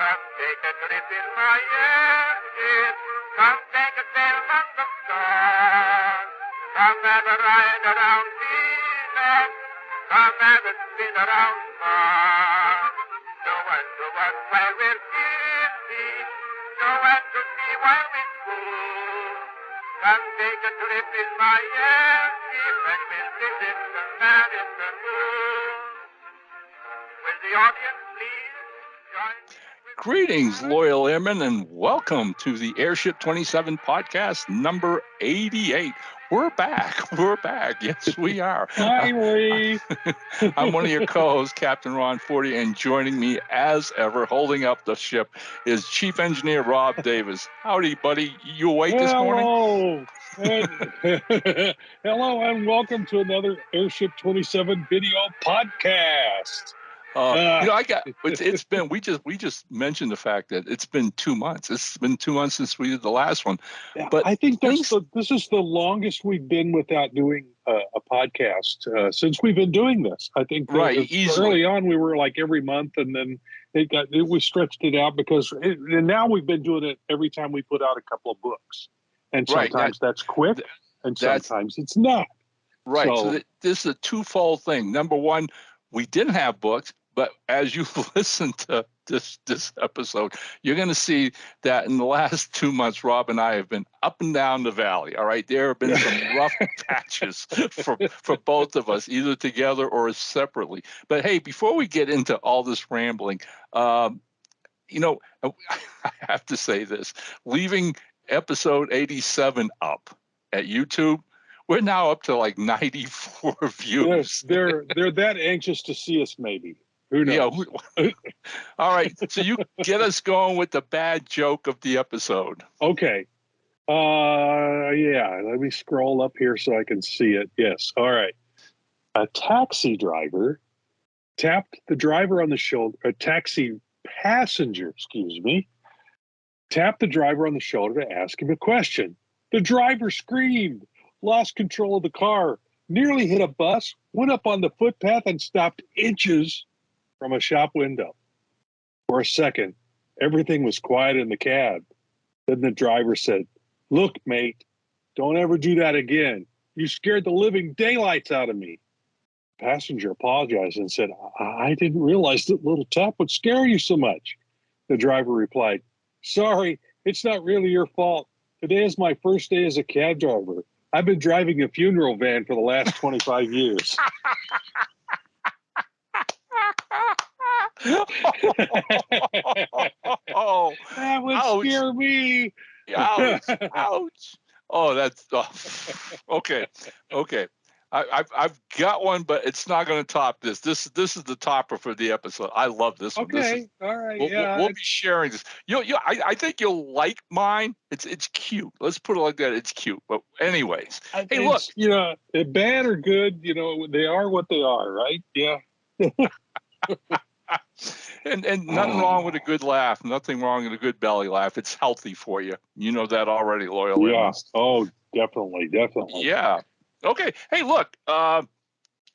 Come take a trip in my airship. Come take a sail among the stars. Come have a ride around Venus. Come have a spin around Mars. Show us while we're busy. Show us to see while we school. Come take a trip in my airship and we'll visit the man in the moon. Will the audience please join me? Greetings, loyal airmen, and welcome to the Airship 27 podcast number 88. We're back. We're back. Yes, we are. Finally. I'm one of your co-hosts, Captain Ron Forty, and joining me as ever, holding up the ship, is Chief Engineer Rob Davis. Howdy, buddy. You awake this morning? Hello, and welcome to another Airship 27 video podcast. It's been, we just mentioned the fact that it's been 2 months. It's been 2 months since we did the last one. Yeah, but I think this is the longest we've been without doing a podcast since we've been doing this. I think early on we were like every month, and then we stretched it out and now we've been doing it every time we put out a couple of books. And sometimes that's quick, and sometimes it's not. Right. So this is a twofold thing. Number one, we didn't have books. But as you listen to this episode, you're going to see that in the last 2 months, Rob and I have been up and down the valley. All right, there have been some rough patches for both of us, either together or separately. But hey, before we get into all this rambling, I have to say this: leaving episode 87 up at YouTube, we're now up to like 94 views. They're that anxious to see us, maybe. Who knows? Yeah. All right. So you get us going with the bad joke of the episode. Okay. Let me scroll up here so I can see it. Yes. All right. A taxi driver tapped the driver on the shoulder. A taxi passenger, tapped the driver on the shoulder to ask him a question. The driver screamed, lost control of the car, nearly hit a bus, went up on the footpath, and stopped inches from a shop window. For a second, everything was quiet in the cab. Then the driver said, "Look, mate, don't ever do that again. You scared the living daylights out of me." The passenger apologized and said, I didn't realize that little tap would scare you so much." The driver replied, "Sorry, it's not really your fault. Today is my first day as a cab driver. I've been driving a funeral van for the last 25 years. That would scare me. Ouch. Oh, that's okay. I've got one, but it's not going to top this. This is the topper for the episode. I love this one. Okay, all right. We'll be sharing this. I think you'll like mine. It's cute. Let's put it like that. It's cute. But anyways, hey, look. Bad or good, they are what they are, right? Yeah. And nothing wrong with a good laugh. Nothing wrong with a good belly laugh. It's healthy for you. You know that already, loyal. Yeah. Oh, definitely. Yeah. Okay. Hey, look.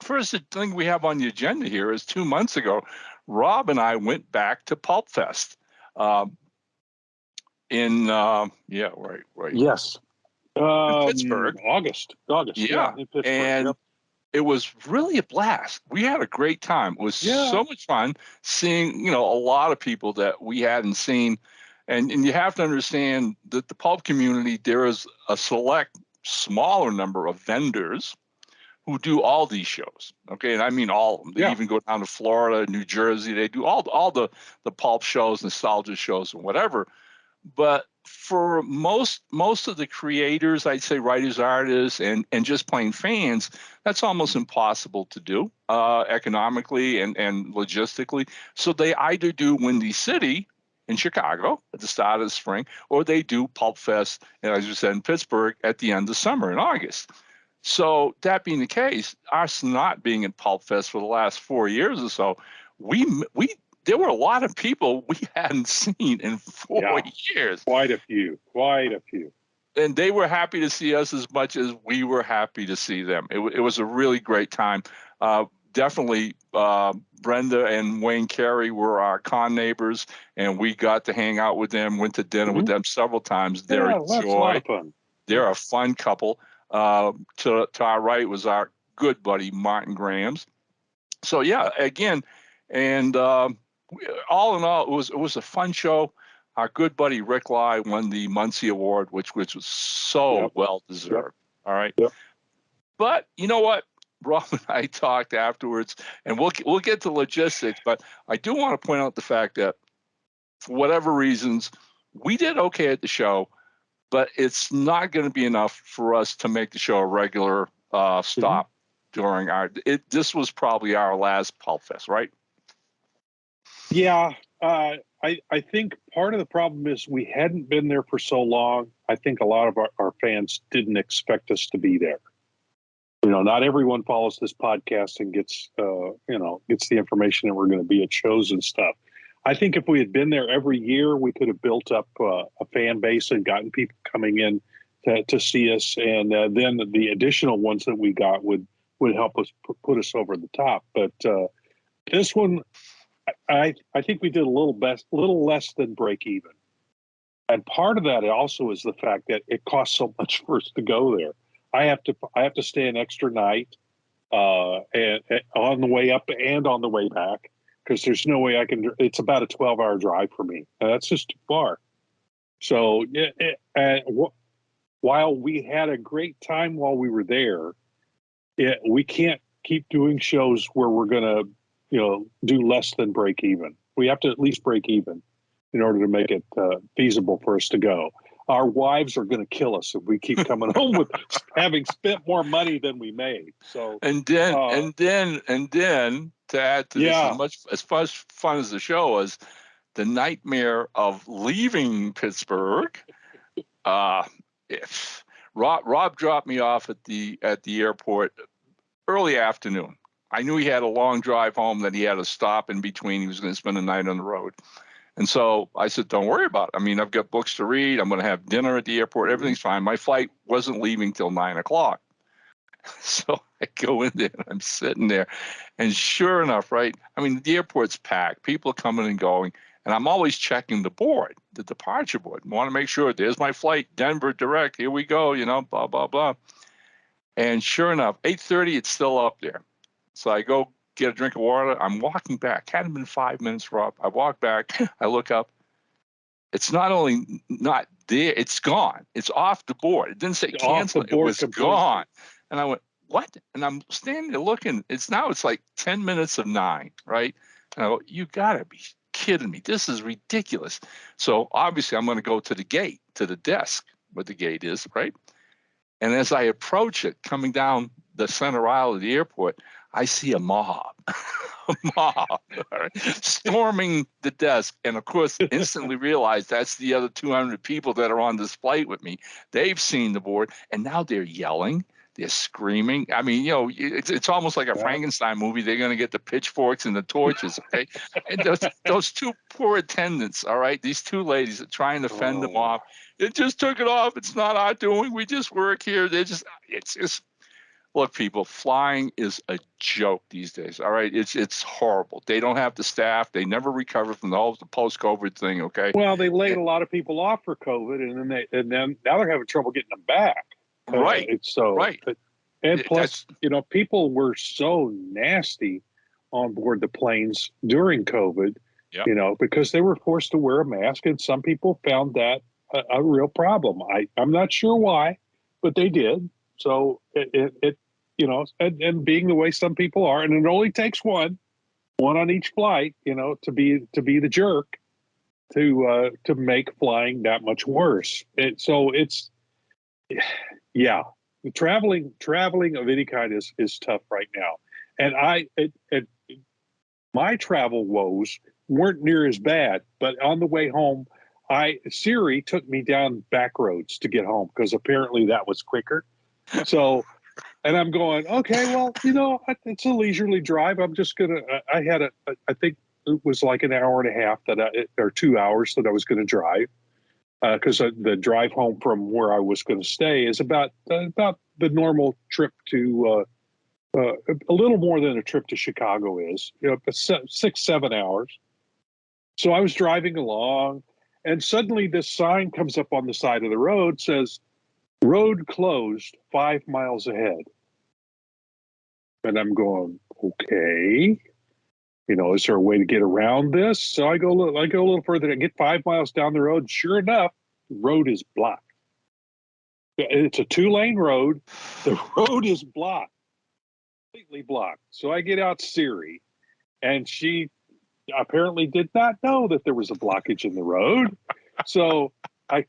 First thing we have on the agenda here is 2 months ago, Rob and I went back to PulpFest. Right. Yes. In Pittsburgh. August. Yeah. In Pittsburgh. And it was really a blast. We had a great time. It was so much fun seeing, a lot of people that we hadn't seen. And you have to understand that the pulp community, there is a select smaller number of vendors who do all these shows. Okay. And I mean all of them. They even go down to Florida, New Jersey. They do all the pulp shows, nostalgia shows, and whatever. But for most of the creators, I'd say writers, artists, and just plain fans, that's almost impossible to do economically and logistically. So they either do Windy City in Chicago at the start of the spring, or they do PulpFest, as you said, in Pittsburgh at the end of summer in August. So that being the case, us not being in PulpFest for the last 4 years or so, there were a lot of people we hadn't seen in 4 years. Quite a few. And they were happy to see us as much as we were happy to see them. It was a really great time. definitely Brenda and Wayne Carey were our con neighbors, and we got to hang out with them, went to dinner with them several times. They're a that's a lot joy. of fun. They're a fun couple. To our right was our good buddy, Martin Grahams. So, yeah, again, and all in all, it was a fun show. Our good buddy Rick Lai won the Muncie Award, which was so well deserved. All right. But you know what? Rob and I talked afterwards, and we'll get to logistics. But I do want to point out the fact that for whatever reasons, we did okay at the show, but it's not going to be enough for us to make the show a regular stop during our. This was probably our last PulpFest, right? Yeah, I think part of the problem is we hadn't been there for so long. I think a lot of our fans didn't expect us to be there. You know, not everyone follows this podcast and gets the information that we're going to be at shows and stuff. I think if we had been there every year, we could have built up a fan base and gotten people coming in to see us. And then the additional ones that we got would help us put us over the top. But this one, I think we did a little less than break even. And part of that also is the fact that it costs so much for us to go there. I have to stay an extra night and on the way up and on the way back, because there's no way I can. It's about a 12-hour drive for me. And that's just too far. So while we had a great time while we were there, we can't keep doing shows where we're going to do less than break even. We have to at least break even in order to make it feasible for us to go. Our wives are going to kill us if we keep coming home with having spent more money than we made. So and then to add to this, as much fun as the show was, the nightmare of leaving Pittsburgh. If Rob dropped me off at the airport early afternoon. I knew he had a long drive home that he had to stop in between. He was going to spend the night on the road. And so I said, don't worry about it. I mean, I've got books to read. I'm going to have dinner at the airport. Everything's fine. My flight wasn't leaving till 9:00. So I go in there and I'm sitting there. And sure enough, right? I mean, the airport's packed. People are coming and going. And I'm always checking the board, the departure board. I want to make sure there's my flight, Denver direct. Here we go, blah, blah, blah. And sure enough, 8:30, it's still up there. So I go get a drink of water. I'm walking back. Hadn't been 5 minutes, Rob. I walk back. I look up. It's not only not there, it's gone. It's off the board. It didn't say cancel. It was gone. And I went, what? And I'm standing there looking. It's like 10 minutes of 9, right? And I go, you got to be kidding me. This is ridiculous. So obviously I'm going to go to the gate, to the desk where the gate is, right? And as I approach it, coming down the center aisle of the airport, I see a mob, storming the desk. And of course, instantly realized that's the other 200 people that are on this flight with me. They've seen the board and now they're yelling. They're screaming. I mean, it's almost like a Frankenstein movie. They're going to get the pitchforks and the torches. Okay. And those two poor attendants. All right. These two ladies are trying to fend them off. It just took it off. It's not our doing. We just work here. It's just, look, people, flying is a joke these days. All right. It's horrible. They don't have the staff. They never recover from the post-COVID thing. Okay. Well, they laid a lot of people off for COVID and then now they're having trouble getting them back. Right. And plus, people were so nasty on board the planes during COVID, because they were forced to wear a mask. And some people found that a real problem. I'm not sure why, but they did. So and being the way some people are, and it only takes one on each flight, to be the jerk to make flying that much worse. Traveling of any kind is tough right now. And my travel woes weren't near as bad, but on the way home, Siri took me down back roads to get home because apparently that was quicker. So, and I'm going, okay, well, it's a leisurely drive. I'm just going to, I think it was like an hour and a half or 2 hours that I was going to drive. Because the drive home from where I was going to stay is about the normal trip to a little more than a trip to Chicago is, 6-7 hours. So I was driving along, and suddenly this sign comes up on the side of the road, says, "Road closed 5 miles ahead." And I'm going, okay, is there a way to get around this? So I go a little further. I get 5 miles down the road. Sure enough, the road is blocked. It's a 2-lane road. The road is blocked, completely blocked. So I get out Siri, and she apparently did not know that there was a blockage in the road. So I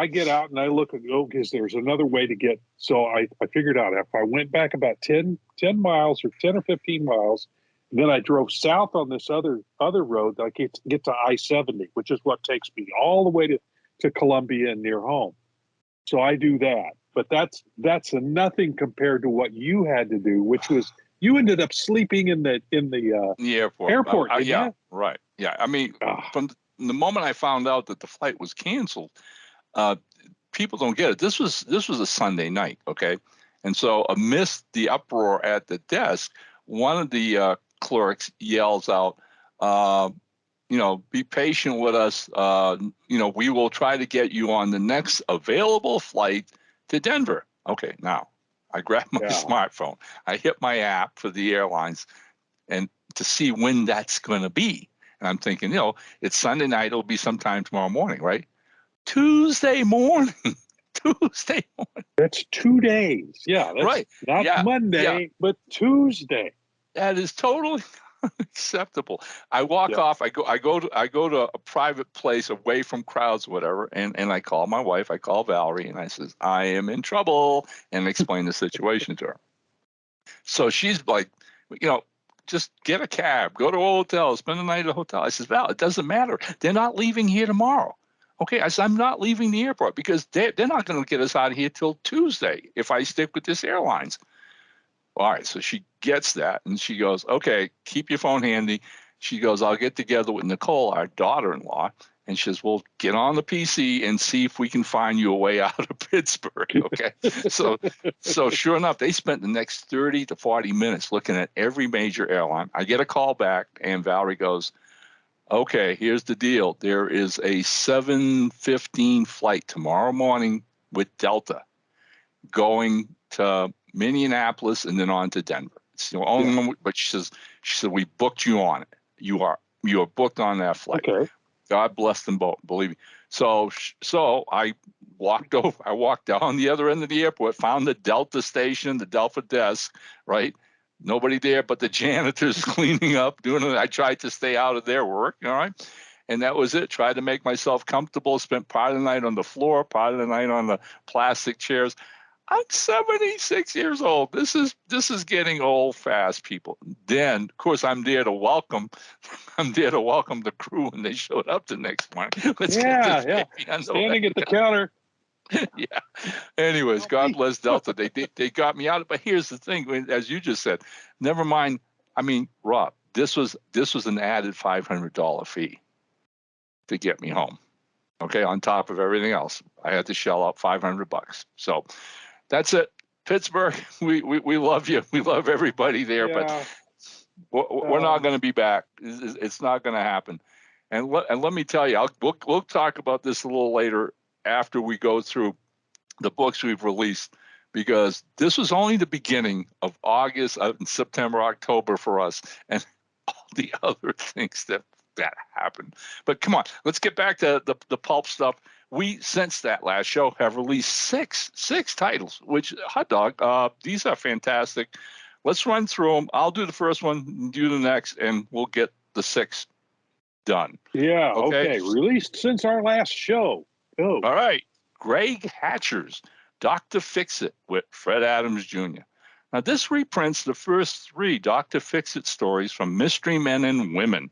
get out and I look and go, because there's another way to get. So I figured out if I went back about 10 miles or 10 or 15 miles, then I drove south on this other road, I get to I-70, which is what takes me all the way to Columbia and near home. So I do that, but that's nothing compared to what you had to do, which was you ended up sleeping in the airport. Yeah, right. Yeah, I mean, from the moment I found out that the flight was canceled, people don't get it. This was a Sunday night, okay, and so amidst the uproar at the desk, one of the clerks yells out, "Be patient with us. We will try to get you on the next available flight to Denver." Okay, now I grab my smartphone. I hit my app for the airlines and to see when that's going to be. And I'm thinking, it's Sunday night. It'll be sometime tomorrow morning, right? Tuesday morning. Tuesday morning. That's 2 days. Yeah, that's right. Not Monday, but Tuesday. That is totally acceptable. I walk off. I go to a private place away from crowds, whatever, and I call my wife. I call Valerie, and I says, "I am in trouble," and explain the situation to her. So she's like, just get a cab, go to a hotel, spend the night at a hotel. I says, "Val, it doesn't matter. They're not leaving here tomorrow." Okay, I said, "I'm not leaving the airport because they're not going to get us out of here till Tuesday if I stick with this airlines." All right, so she gets that, and she goes, "Okay, keep your phone handy." She goes, "I'll get together with Nicole, our daughter-in-law," and she says, "We'll get on the PC and see if we can find you a way out of Pittsburgh." Okay, so sure enough, they spent the next 30 to 40 minutes looking at every major airline. I get a call back, and Valerie goes, "Okay, here's the deal. There is a 7:15 flight tomorrow morning with Delta going to Minneapolis and then on to Denver. It's the only one." But she said, "We booked you on it. You are booked on that flight." Okay. God bless them both, believe me. So I walked down the other end of the airport, found the Delta station, the Delta desk, right? Nobody there but the janitors cleaning up, doing it. I tried to stay out of their work, all right? And that was it. Tried to make myself comfortable, spent part of the night on the floor, part of the night on the plastic chairs. I'm 76 years old. This is getting old fast, people. Then, of course, I'm there to welcome the crew when they showed up the next morning. Standing at the counter. Yeah. Anyways, God bless Delta. They got me out. But here's the thing, as you just said, never mind. I mean, Rob, this was an added $500 fee to get me home. Okay, on top of everything else, I had to shell out $500. So that's it. Pittsburgh, we love you. We love everybody there, but we're not going to be back. It's not going to happen. And let me tell you, we'll talk about this a little later after we go through the books we've released, because this was only the beginning of August, September, October for us, and all the other things that happened. But come on, let's get back to the pulp stuff. We, since that last show, have released six titles, which, hot dog, these are fantastic. Let's run through them. I'll do the first one, do the next, and we'll get the 6 done. Yeah, okay. Released since our last show. Oh. All right. Greg Hatcher's Dr. Fix-It with Fred Adams Jr. Now, this reprints the first 3 Dr. Fix-It stories from Mystery Men and Women,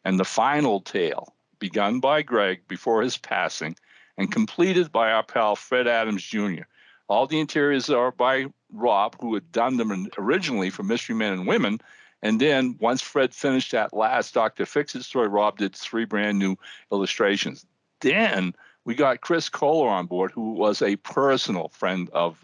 and the final tale, begun by Greg before his passing and completed by our pal Fred Adams Jr. All the interiors are by Rob, who had done them originally for Mystery Men and Women. And then once Fred finished that last Dr. Fix-It story, Rob did 3 brand new illustrations. Then we got Chris Kohler on board, who was a personal friend of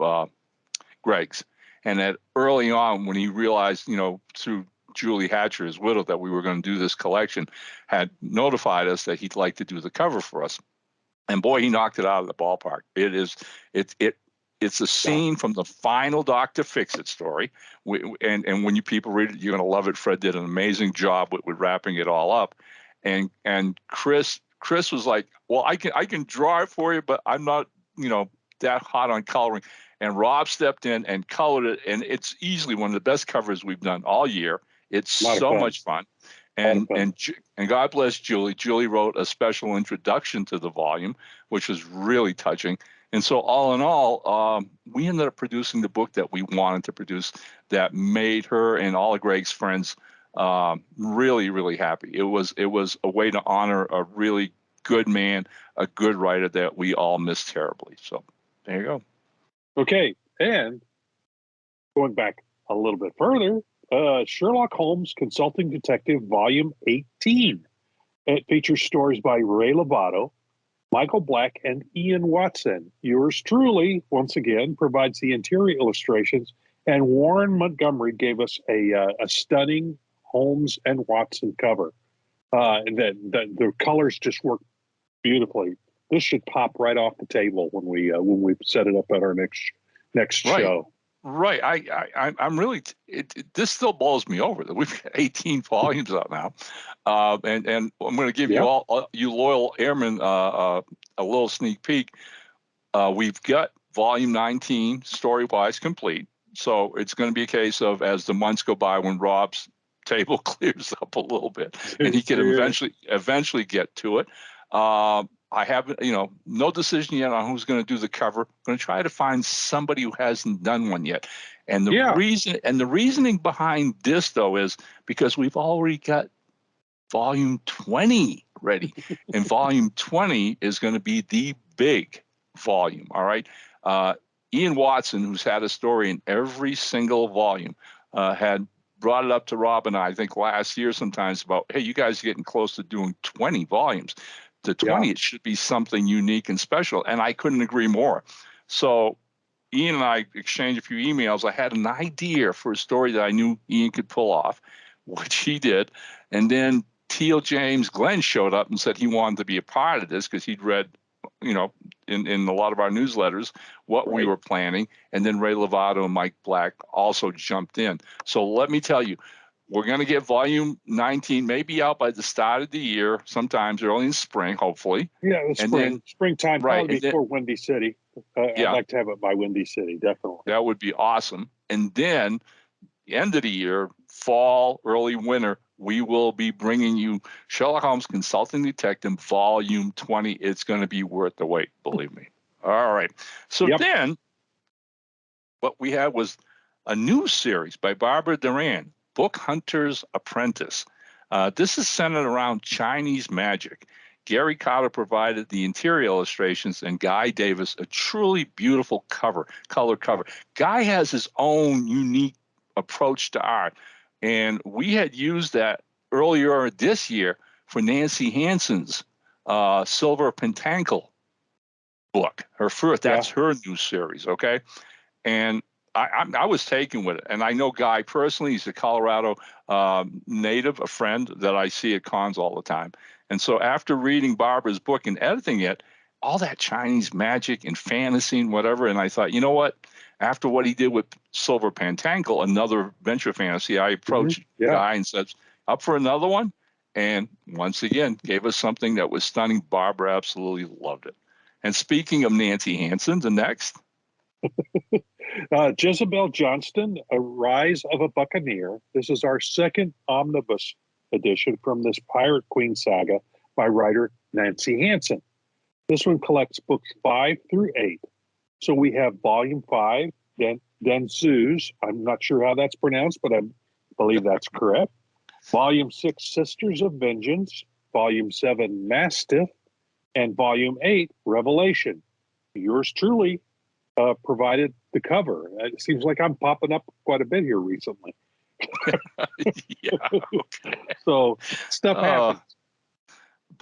Greg's. And that early on, when he realized, through Julie Hatcher, his widow, that we were going to do this collection, had notified us that he'd like to do the cover for us. And boy, he knocked it out of the ballpark. It's a scene from the final Dr. Fix-It story. And when you people read it, you're going to love it. Fred did an amazing job with wrapping it all up. And Chris was like, well, I can draw it for you, but I'm not, that hot on coloring. And Rob stepped in and colored it. And it's easily one of the best covers we've done all year. It's so much fun. And God bless Julie. Julie wrote a special introduction to the volume, which was really touching. And so all in all, we ended up producing the book that we wanted to produce that made her and all of Greg's friends really, really happy. It was a way to honor a really good man, a good writer that we all miss terribly. So there you go. Okay. And going back a little bit further, Sherlock Holmes Consulting Detective Volume 18. It features stories by Ray Lovato, Michael Black, and Ian Watson. Yours truly, once again, provides the interior illustrations, and Warren Montgomery gave us a stunning Holmes and Watson cover. The colors just work beautifully. This should pop right off the table when we set it up at our next show. Right. I'm really, this still blows me over that we've got 18 volumes out now. And I'm going to give you all, you loyal airmen, a little sneak peek. We've got volume 19 story-wise complete. So it's going to be a case of, as the months go by, when Rob's table clears up a little bit and he can eventually get to it. I haven't, no decision yet on who's going to do the cover. I'm going to try to find somebody who hasn't done one yet. And the reasoning behind this, though, is because we've already got volume 20 ready. And volume 20 is going to be the big volume. All right. Ian Watson, who's had a story in every single volume, had brought it up to Rob and I think last year sometimes about, hey, you guys are getting close to doing 20 volumes. To 20, it should be something unique and special. And I couldn't agree more. So Ian and I exchanged a few emails. I had an idea for a story that I knew Ian could pull off, which he did. And then Teal James Glenn showed up and said he wanted to be a part of this because he'd read, in a lot of our newsletters what we were planning. And then Ray Lovato and Mike Black also jumped in. So let me tell you, we're going to get volume 19 maybe out by the start of the year, sometimes early in spring, hopefully. Yeah, springtime, probably before Windy City. I'd like to have it by Windy City, definitely. That would be awesome. And then the end of the year, fall, early winter, we will be bringing you Sherlock Holmes Consulting Detective Volume 20. It's going to be worth the wait, believe me. All right. So then what we had was a new series by Barbara Duran, Book Hunter's Apprentice. This is centered around Chinese magic. Gary Carter provided the interior illustrations, and Guy Davis a truly beautiful color cover. Guy has his own unique approach to art, and we had used that earlier this year for Nancy Hansen's Silver Pentacle book. Her first, that's her new series, okay? And I was taken with it. And I know Guy personally. He's a Colorado native, a friend that I see at cons all the time. And so after reading Barbara's book and editing it, all that Chinese magic and fantasy and whatever, and I thought, you know what? After what he did with Silver Pentacle, another venture fantasy, I approached Guy and said, up for another one? And once again, gave us something that was stunning. Barbara absolutely loved it. And speaking of Nancy Hansen, the next... Jezebel Johnston, A Rise of a Buccaneer. This is our second omnibus edition from this Pirate Queen saga by writer Nancy Hansen. This one collects books 5 through 8. So we have volume 5, then Zeus. I'm not sure how that's pronounced, but I believe that's correct. Volume 6, Sisters of Vengeance. Volume 7, Mastiff. And volume 8, Revelation. Yours truly provided the cover. It seems like I'm popping up quite a bit here recently. Okay. So stuff happens.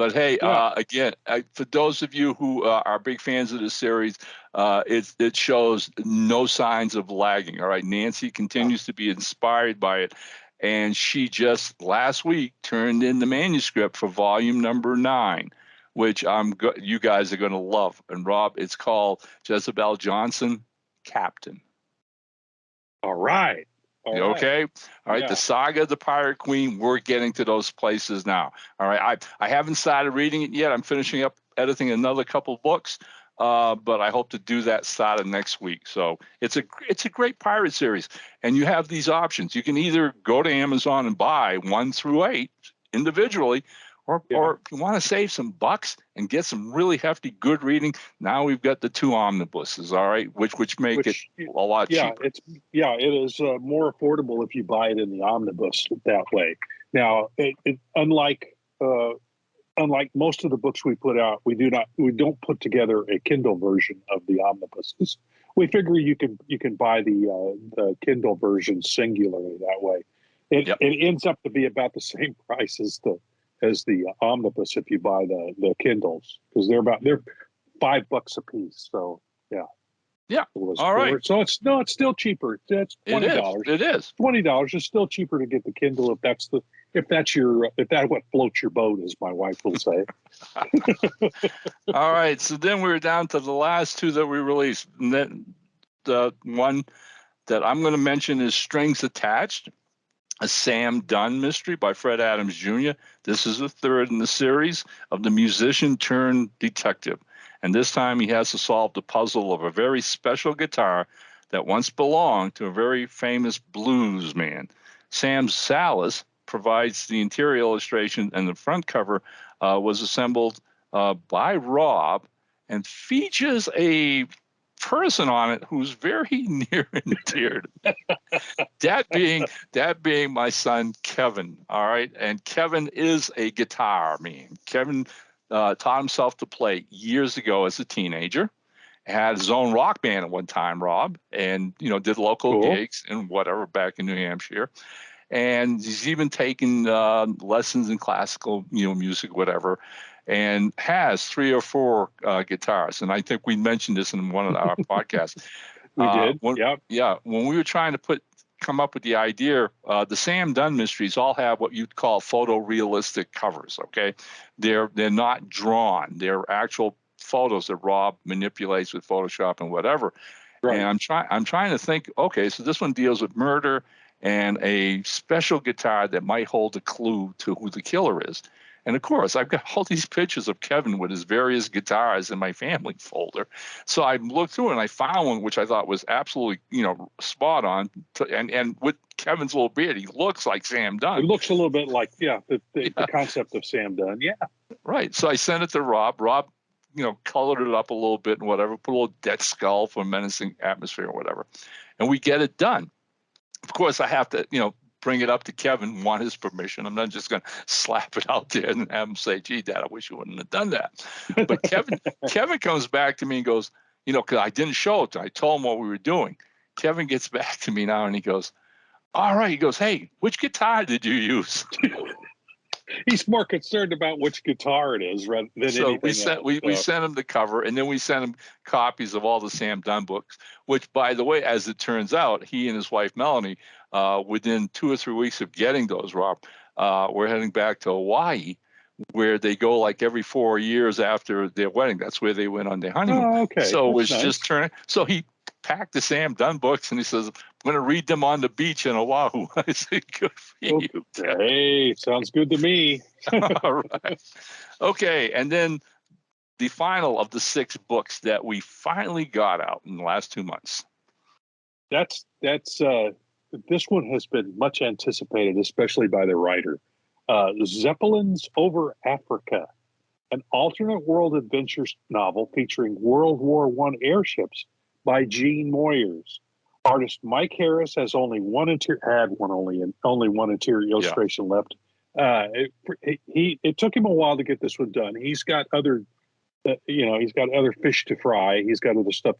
But hey, again, for those of you who are big fans of the series, it shows no signs of lagging. All right, Nancy continues to be inspired by it, and she just last week turned in the manuscript for volume number 9, which you guys are going to love. And Rob, it's called Jezebel Johnson, Captain. All right. Okay. All right. Yeah. The Saga of the Pirate Queen. We're getting to those places now. All right. I haven't started reading it yet. I'm finishing up editing another couple books, but I hope to do that starting next week. So it's a great pirate series, and you have these options. You can either go to Amazon and buy 1 through 8 individually, or if you want to save some bucks and get some really hefty, good reading, now we've got the 2 omnibuses, all right, which make it a lot cheaper. It is more affordable if you buy it in the omnibus that way. Now, unlike most of the books we put out, we don't put together a Kindle version of the omnibuses. We figure you can buy the Kindle version singularly that way. It ends up to be about the same price as the omnibus if you buy the Kindles, because they're $5 a piece. So yeah. All right. So it's still cheaper. It's $20. It is $20. It's still cheaper to get the Kindle if that's what floats your boat, as my wife will say. All right. So then we're down to the last 2 that we released. And then the one that I'm going to mention is Strings Attached, a Sam Dunn mystery by Fred Adams Jr. This is the 3rd in the series of the musician turned detective. And this time he has to solve the puzzle of a very special guitar that once belonged to a very famous blues man. Sam Salas provides the interior illustration, and the front cover was assembled by Rob and features a person on it who's very near and dear to me. that being my son Kevin. All right, and Kevin is a guitar man. Kevin taught himself to play years ago as a teenager. Had his own rock band at one time, Rob, and did local gigs and whatever back in New Hampshire. And he's even taken lessons in classical music, whatever, and has 3 or 4 guitars. And I think we mentioned this in one of our podcasts. We did. Yeah. When we were trying to come up with the idea, the Sam Dunn mysteries all have what you'd call photorealistic covers. Okay, they're not drawn; they're actual photos that Rob manipulates with Photoshop and whatever. Right. And I'm trying to think. Okay, so this one deals with murder and a special guitar that might hold a clue to who the killer is. And of course, I've got all these pictures of Kevin with his various guitars in my family folder. So I looked through and I found one which I thought was absolutely, spot on. And with Kevin's little beard, he looks like Sam Dunn. It looks a little bit like, the concept of Sam Dunn. Yeah. Right. So I sent it to Rob. Rob, colored it up a little bit and whatever, put a little death skull for a menacing atmosphere or whatever. And we get it done. Of course, I have to, bring it up to Kevin, want his permission. I'm not just going to slap it out there and have him say, "Gee, Dad, I wish you wouldn't have done that." But Kevin comes back to me and goes, because I didn't show it to him. I told him what we were doing. Kevin gets back to me now and he goes, "All right." He goes, "Hey, which guitar did you use?" He's more concerned about which guitar it is than anything else. We sent him the cover, and then we sent him copies of all the Sam Dunn books, which, by the way, as it turns out, he and his wife, Melanie, within 2 or 3 weeks of getting those, Rob, we're heading back to Hawaii, where they go like every 4 years after their wedding. That's where they went on their honeymoon. Oh, okay. So it was just turning. So he packed the Sam Dunn books, and he says, "I'm going to read them on the beach in Oahu." I said, "Good for you." Hey, sounds good to me. All right. Okay, and then the final of the 6 books that we finally got out in the last 2 months. That's this one has been much anticipated, especially by the writer. Zeppelins Over Africa, an alternate world adventures novel featuring World War I airships by Gene Moyers. Artist Mike Harris has only one interior illustration left. It took him a while to get this one done. He's got other, he's got other fish to fry. He's got other stuff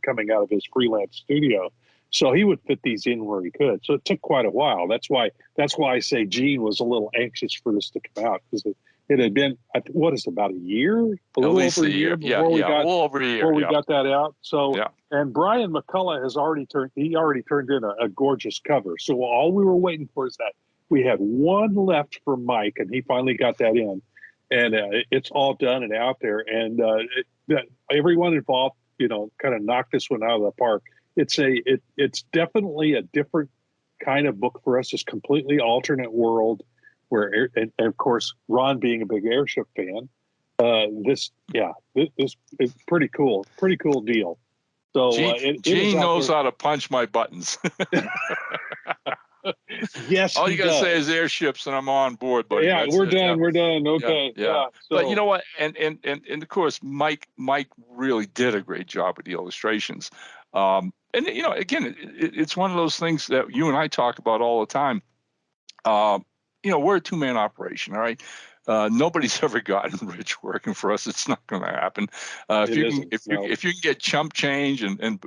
coming out of his freelance studio. So he would fit these in where he could. So it took quite a while. That's why I say Gene was a little anxious for this to come out, because it had been, what is it, about a year, a At little least over a a year year. before we got a little over a year. before we got that out. So, Yeah. and Brian McCullough has already turned in a gorgeous cover. So all we were waiting for is that we had one left for Mike, and he finally got that in, and it's all done and out there. And everyone involved, kind of knocked this one out of the park. It's definitely a different kind of book for us. It's completely alternate world where, and of course, Ron being a big Airship fan, this is pretty cool deal. So Gene knows how to punch my buttons. Yes, all you gotta say is Airships, and I'm on board. Buddy. Yeah, we're done. We're done. Okay. Yeah. So, but you know what? And of course, Mike really did a great job with the illustrations. And again, it's one of those things that you and I talk about all the time. We're a two-man operation. All right. Nobody's ever gotten rich working for us. It's not going to happen. If you can get chump change and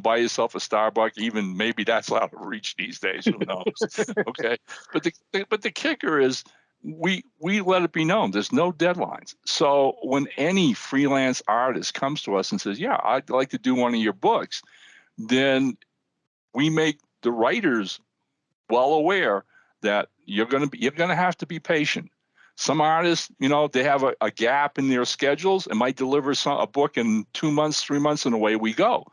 buy yourself a Starbucks, even maybe that's out of reach these days. Who knows? Okay, but the kicker is we let it be known there's no deadlines. So when any freelance artist comes to us and says, "Yeah, I'd like to do one of your books," then we make the writers well aware that you're going to have to be patient. Some artists, they have a gap in their schedules and might deliver a book in 2 months, 3 months, and away we go.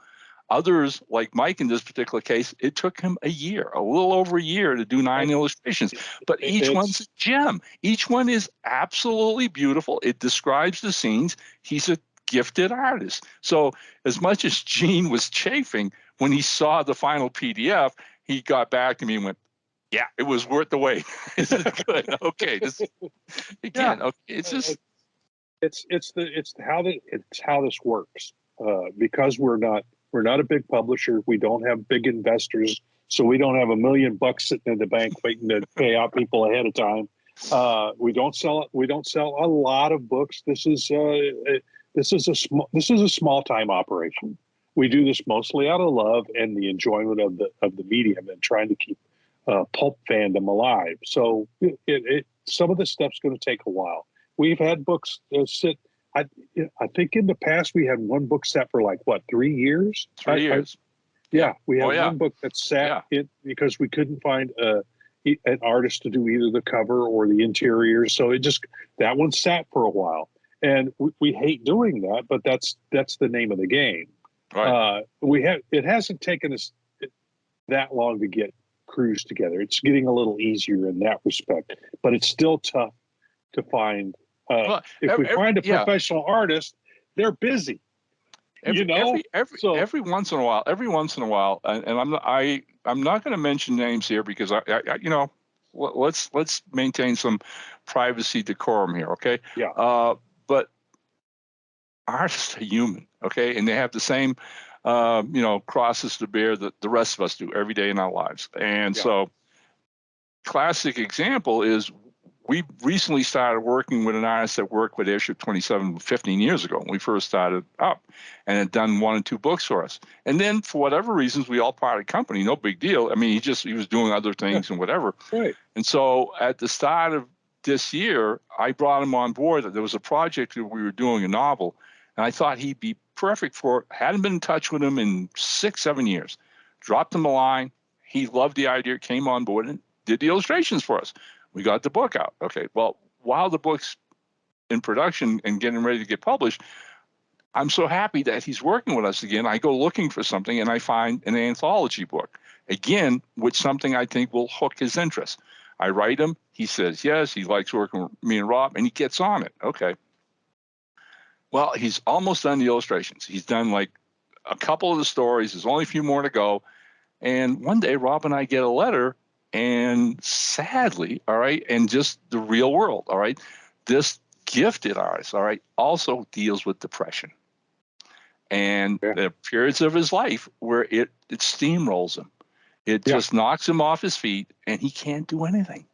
Others, like Mike in this particular case, it took him a little over a year to do 9 illustrations. But each one's a gem. Each one is absolutely beautiful. It describes the scenes. He's a gifted artist. So as much as Gene was chafing when he saw the final PDF, he got back to me and went, "Yeah, it was worth the wait." Is it good? Okay. It's how this works. Because we're not a big publisher. We don't have big investors, so we don't have $1 million sitting in the bank waiting to pay out people ahead of time. We don't sell a lot of books. This is a small time operation. We do this mostly out of love and the enjoyment of the medium and trying to keep pulp fandom alive. So some of this stuff's going to take a while. We've had books sit. I think in the past we had one book set for 3 years. 3 years. We had one book that sat because we couldn't find an artist to do either the cover or the interior. So that one sat for a while, and we hate doing that, but that's the name of the game. Right. It hasn't taken us that long to get crews together. It's getting a little easier in that respect, but it's still tough to find. If we find a professional artist, they're busy. Every once in a while, and I'm not going to mention names here because let's maintain some privacy decorum here, okay? Yeah. But artists are human, okay, and they have the same crosses to bear that the rest of us do every day in our lives. And so, classic example is we recently started working with an artist that worked with Airship 27 15 years ago when we first started up, and had done 1 and 2 books for us. And then for whatever reasons, we all parted company. No big deal. I mean, he was doing other things and whatever. Right. And so at the start of this year, I brought him on board. There was a project that we were doing, a novel, and I thought he'd be perfect for it. Hadn't been in touch with him in 6-7 years. Dropped him a line. He loved the idea, came on board, and did the illustrations for us. We got the book out. Okay, well, while the book's in production and getting ready to get published, I'm so happy that he's working with us again. I go looking for something, and I find an anthology book, again, with something I think will hook his interest. I write him. He says yes. He likes working with me and Rob, and he gets on it. Okay. Well, he's almost done the illustrations. He's done a couple of the stories. There's only a few more to go. And one day, Rob and I get a letter, and sadly, all right, and just the real world, all right, this gifted artist, all right, also deals with depression. And there are periods of his life where it steamrolls him. It just knocks him off his feet, and he can't do anything.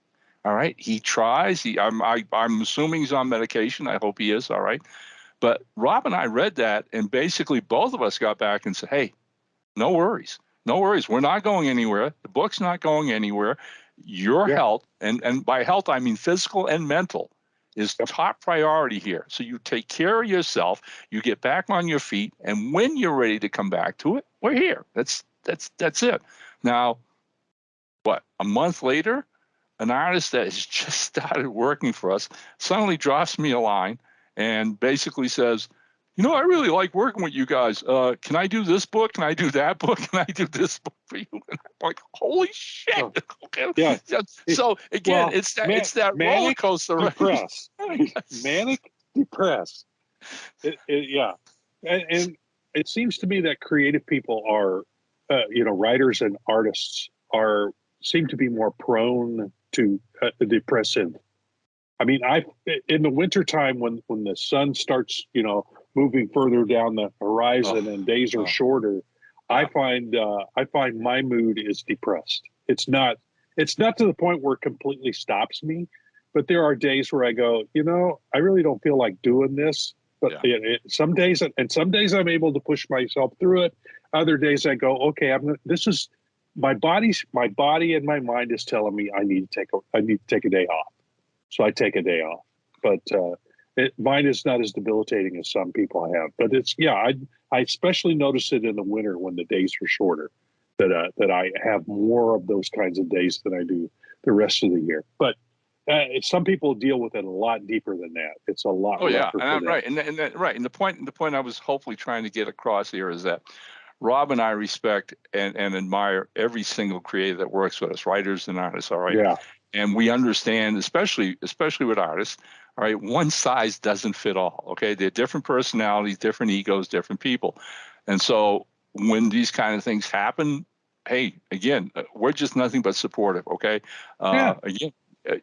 All right, he tries. I'm assuming he's on medication. I hope he is. All right. But Rob and I read that, and basically both of us got back and said, "Hey, no worries. No worries. We're not going anywhere. The book's not going anywhere. Your health, and by health, I mean physical and mental, is top priority here. So you take care of yourself, you get back on your feet, and when you're ready to come back to it, we're here. That's it. Now, what, a month later, an artist that has just started working for us suddenly drops me a line and basically says, I really like working with you guys. Can I do this book? Can I do that book? Can I do this book for you? And I'm like, holy shit. Oh, okay. yeah. So again, Well, it's that roller coaster. Right? Depressed. Manic, depressed. Yeah. And it seems to me that creative people are, writers and artists seem to be more prone to depressive. I mean, in the wintertime when the sun starts, moving further down the horizon and days are shorter, I find my mood is depressed. It's not to the point where it completely stops me, but there are days where I go, I really don't feel like doing this. But some days I'm able to push myself through it. Other days I go, okay, my body and my mind is telling me I need to take a day off. So I take a day off, but mine is not as debilitating as some people have. But I especially notice it in the winter when the days are shorter, that I have more of those kinds of days than I do the rest of the year. But some people deal with it a lot deeper than that. It's a lot. Oh yeah, and right, and the point I was hopefully trying to get across here is that Rob and I respect and admire every single creator that works with us, writers and artists. All right. Yeah. And we understand, especially with artists, all right, one size doesn't fit all. Okay, they're different personalities, different egos, different people, and so when these kind of things happen, hey, again, we're just nothing but supportive. Okay, again,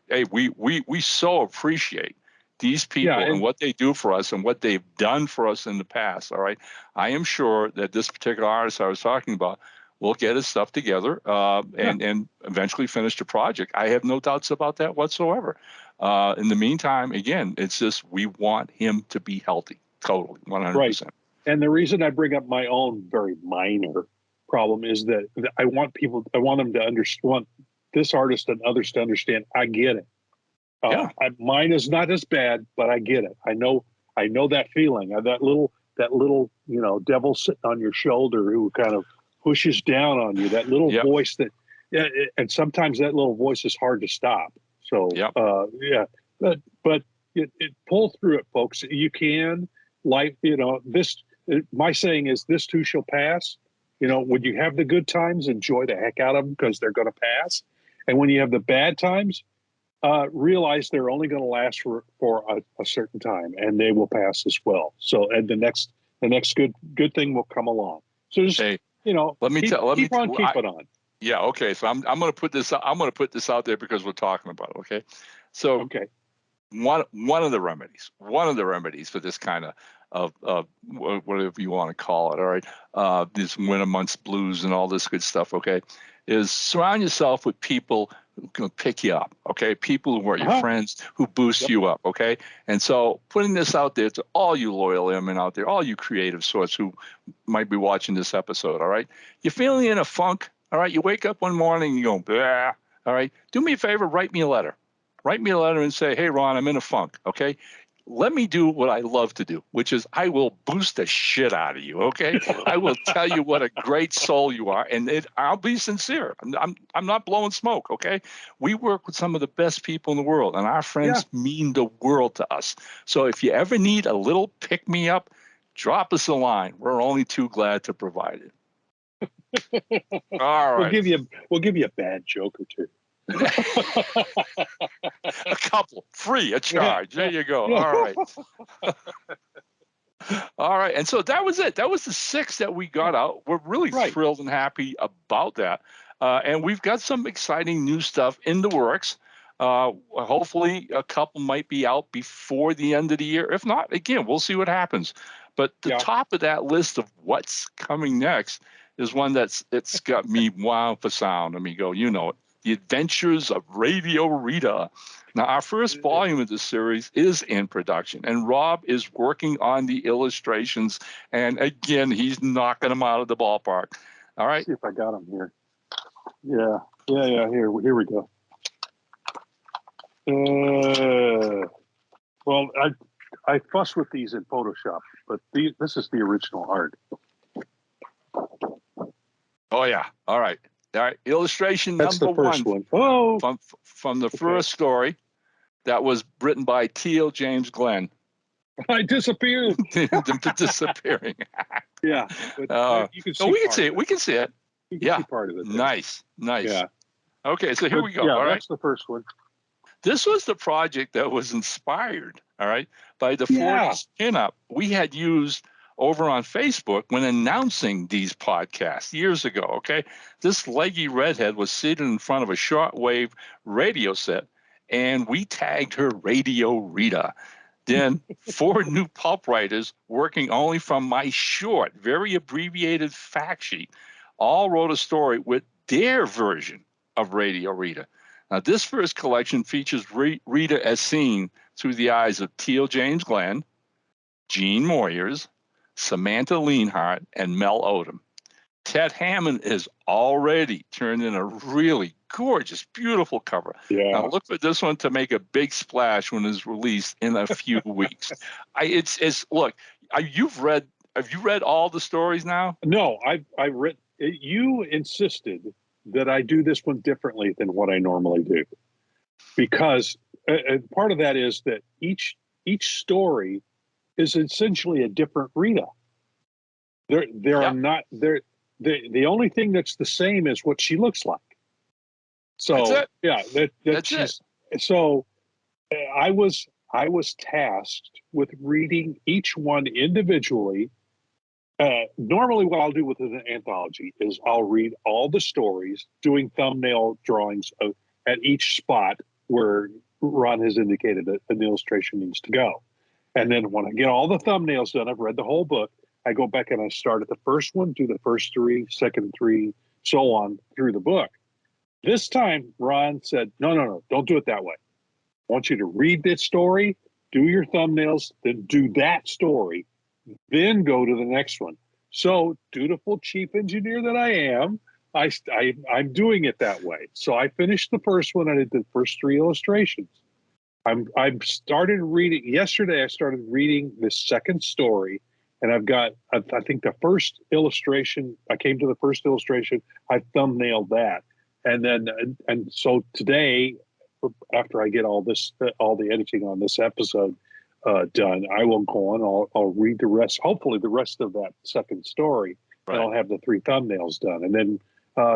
hey, we so appreciate these people and what they do for us and what they've done for us in the past. All right, I am sure that this particular artist I was talking about will get his stuff together and eventually finish the project. I have no doubts about that whatsoever. In the meantime, again, it's just we want him to be healthy, totally, 100%. Right. And the reason I bring up my own very minor problem is that I want them to want this artist and others to understand, I get it. Mine is not as bad, but I get it. I know that feeling, that little devil sitting on your shoulder who kind of pushes down on you, that little voice and sometimes that little voice is hard to stop. So, but pull through it, folks. You can, my saying is this too shall pass. When you have the good times, enjoy the heck out of them because they're going to pass. And when you have the bad times, realize they're only going to last for a certain time and they will pass as well. So, and the next good thing will come along. So just, keep on. Yeah. Okay. So I'm going to put this out there because we're talking about it. Okay. So, one of the remedies for this kind of whatever you want to call it. All right. This winter months blues and all this good stuff. Okay. Is surround yourself with people who can pick you up. Okay. People who are your friends who boost you up. Okay. And so putting this out there to all you loyal airmen out there, all you creative sorts who might be watching this episode. All right. You're feeling in a funk. All right. You wake up one morning and you go, blah. All right. Do me a favor. Write me a letter. Write me a letter and say, hey, Ron, I'm in a funk. Okay. Let me do what I love to do, which is I will boost the shit out of you. Okay. I will tell you what a great soul you are. And I'll be sincere. I'm not blowing smoke. Okay. We work with some of the best people in the world and our friends mean the world to us. So if you ever need a little pick me up, drop us a line. We're only too glad to provide it. All right. We'll give you a bad joke or two. A couple free of charge. There you go. All right. All right. And so that was it. That was the 6 that we got out. We're really thrilled and happy about that. And we've got some exciting new stuff in the works. Hopefully a couple might be out before the end of the year. If not, again, we'll see what happens. But the top of that list of what's coming next is one it's got me wound for sound. I mean, it. The Adventures of Radio Rita. Now, our first volume of this series is in production, and Rob is working on the illustrations. And again, he's knocking them out of the ballpark. All right. Let's see if I got them here. Yeah. Here we go. Well, I fuss with these in Photoshop, but this is the original art. Oh yeah. All right. Illustration That's number the first one. Oh, From the first story that was written by Teal James Glenn. I disappeared. Disappearing. Yeah, but you can see. We can see it. We can see it. You can see part of it. There. Nice. Yeah. Okay, so here we go. Yeah, all right. That's the first one. This was the project that was inspired, all right, by the 40s pinup we had used over on Facebook when announcing these podcasts years ago, okay? This leggy redhead was seated in front of a shortwave radio set, and we tagged her Radio Rita. Then 4 new pulp writers working only from my short, very abbreviated fact sheet all wrote a story with their version of Radio Rita. Now, this first collection features Rita as seen through the eyes of Teal James Glenn, Gene Moyers, Samantha Leanhart, and Mel Odom. Ted Hammond is already turned in a really gorgeous, beautiful cover. Yeah. Now look for this one to make a big splash when it's released in a few weeks. Have you read all the stories now? No, I read. You insisted that I do this one differently than what I normally do, because part of that is that each story is essentially a different Rita. There are not there. The only thing that's the same is what she looks like. So that's it. Yeah, that's it. So I was tasked with reading each one individually. Normally, what I'll do with an anthology is I'll read all the stories, doing thumbnail drawings at each spot where Ron has indicated that an illustration needs to go. And then when I get all the thumbnails done, I've read the whole book, I go back and I start at the first one, do the first 3, second 3, so on through the book. This time, Ron said, no, don't do it that way. I want you to read this story, do your thumbnails, then do that story, then go to the next one. So, dutiful chief engineer that I am, I'm doing it that way. So I finished the first one. I did the first 3 illustrations. I started reading yesterday. I started reading the second story, and I've got I think the first illustration. I came to the first illustration. I thumbnailed that, and then and so today, after I get all the editing on this episode done, I will go on. I'll read the rest. Hopefully, the rest of that second story, and I'll have the 3 thumbnails done. And then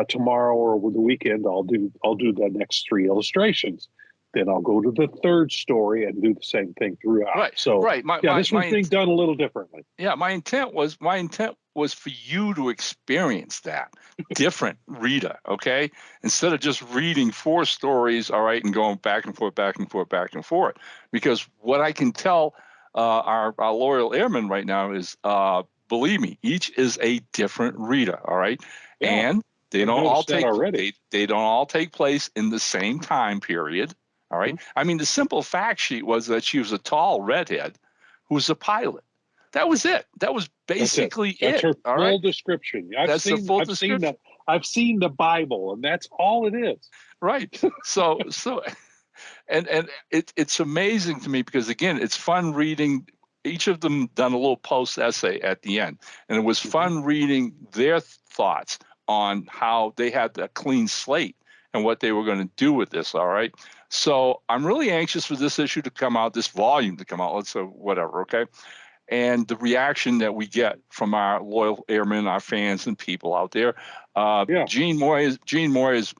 tomorrow or over the weekend, I'll do the next 3 illustrations. Then I'll go to the third story and do the same thing throughout. Right. So right. This one's being done a little differently. Yeah, my intent was for you to experience that different Rita, okay? Instead of just reading 4 stories, all right, and going back and forth. Because what I can tell our loyal airmen right now is, believe me, each is a different Rita, all right? Yeah, and they don't all take place in the same time period. All right. Mm-hmm. I mean, the simple fact sheet was that she was a tall redhead who was a pilot. That was it. That was basically it. That's her full full description. I've seen the Bible, and that's all it is. Right. So, and it's amazing to me because, again, it's fun reading. Each of them done a little post essay at the end, and it was fun reading their thoughts on how they had a clean slate and what they were going to do with this. All right. So I'm really anxious for this issue to come out, this volume to come out. Let's say whatever. Okay. And the reaction that we get from our loyal airmen, our fans and people out there. Gene Moyes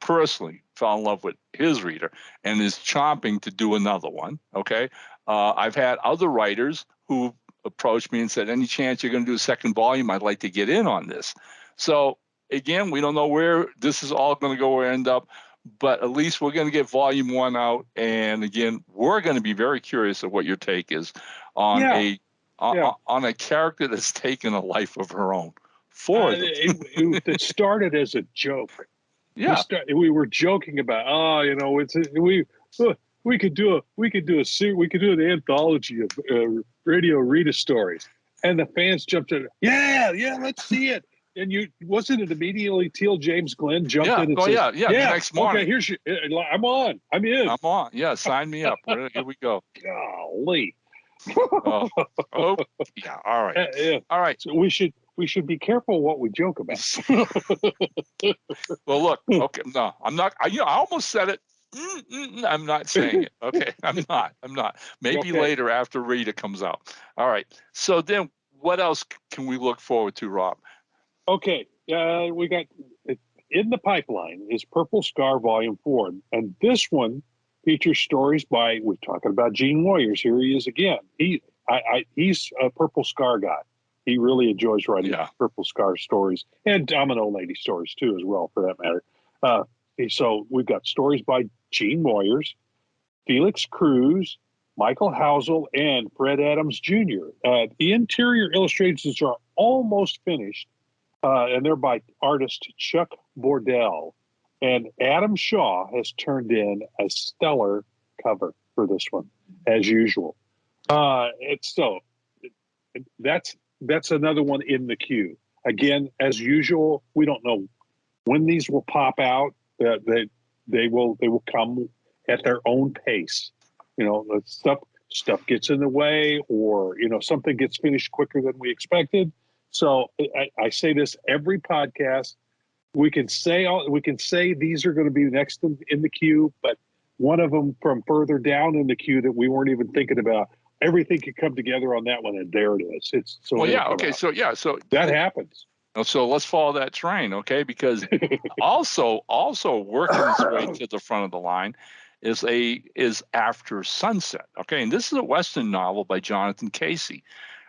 personally fell in love with his reader and is chomping to do another one. Okay. I've had other writers who approached me and said, any chance you're going to do a second volume? I'd like to get in on this. So again, we don't know where this is all going to go or end up, but at least we're going to get volume 1 out. And again, we're going to be very curious of what your take is on on a character that's taken a life of her own. It started as a joke. Yeah, we were joking about, we could do an anthology of Radio Rita stories, and the fans jumped in. Yeah, let's see it. And you wasn't it immediately Teal James Glenn jumped Yeah. in and Oh, said, yeah. The next morning. Okay, here's your. I'm on. I'm in. I'm on. Yeah. Sign me up. Here we go. Golly. Oh, yeah. All right. Yeah. All right. So we should be careful what we joke about. Well, look. Okay. No, I'm not. I almost said it. I'm not saying it. Okay. I'm not. Maybe Okay. later after Rita comes out. All right. So then what else can we look forward to, Rob? Okay. We got in the pipeline is Purple Scar Volume 4. And this one features stories by, we're talking about Gene Warriors. Here he is again. He's a Purple Scar guy. He really enjoys writing Purple Scar stories and Domino Lady stories too, as well, for that matter. So we've got stories by Gene Warriors, Felix Cruz, Michael Housel, and Fred Adams Jr. The interior illustrations are almost finished, and they're by artist Chuck Bordell. And Adam Shaw has turned in a stellar cover for this one, as usual. That's another one in the queue. Again, as usual, we don't know when these will pop out. They will come at their own pace. The stuff gets in the way, or something gets finished quicker than we expected. So I say this every podcast. We can say these are going to be next in the queue, but one of them from further down in the queue that we weren't even thinking about. Everything can come together on that one, and there it is. It's so. Well, yeah. Okay. So that happens. So let's follow that train, okay? Because also working its way to the front of the line is After Sunset, okay? And this is a Western novel by Jonathan Casey.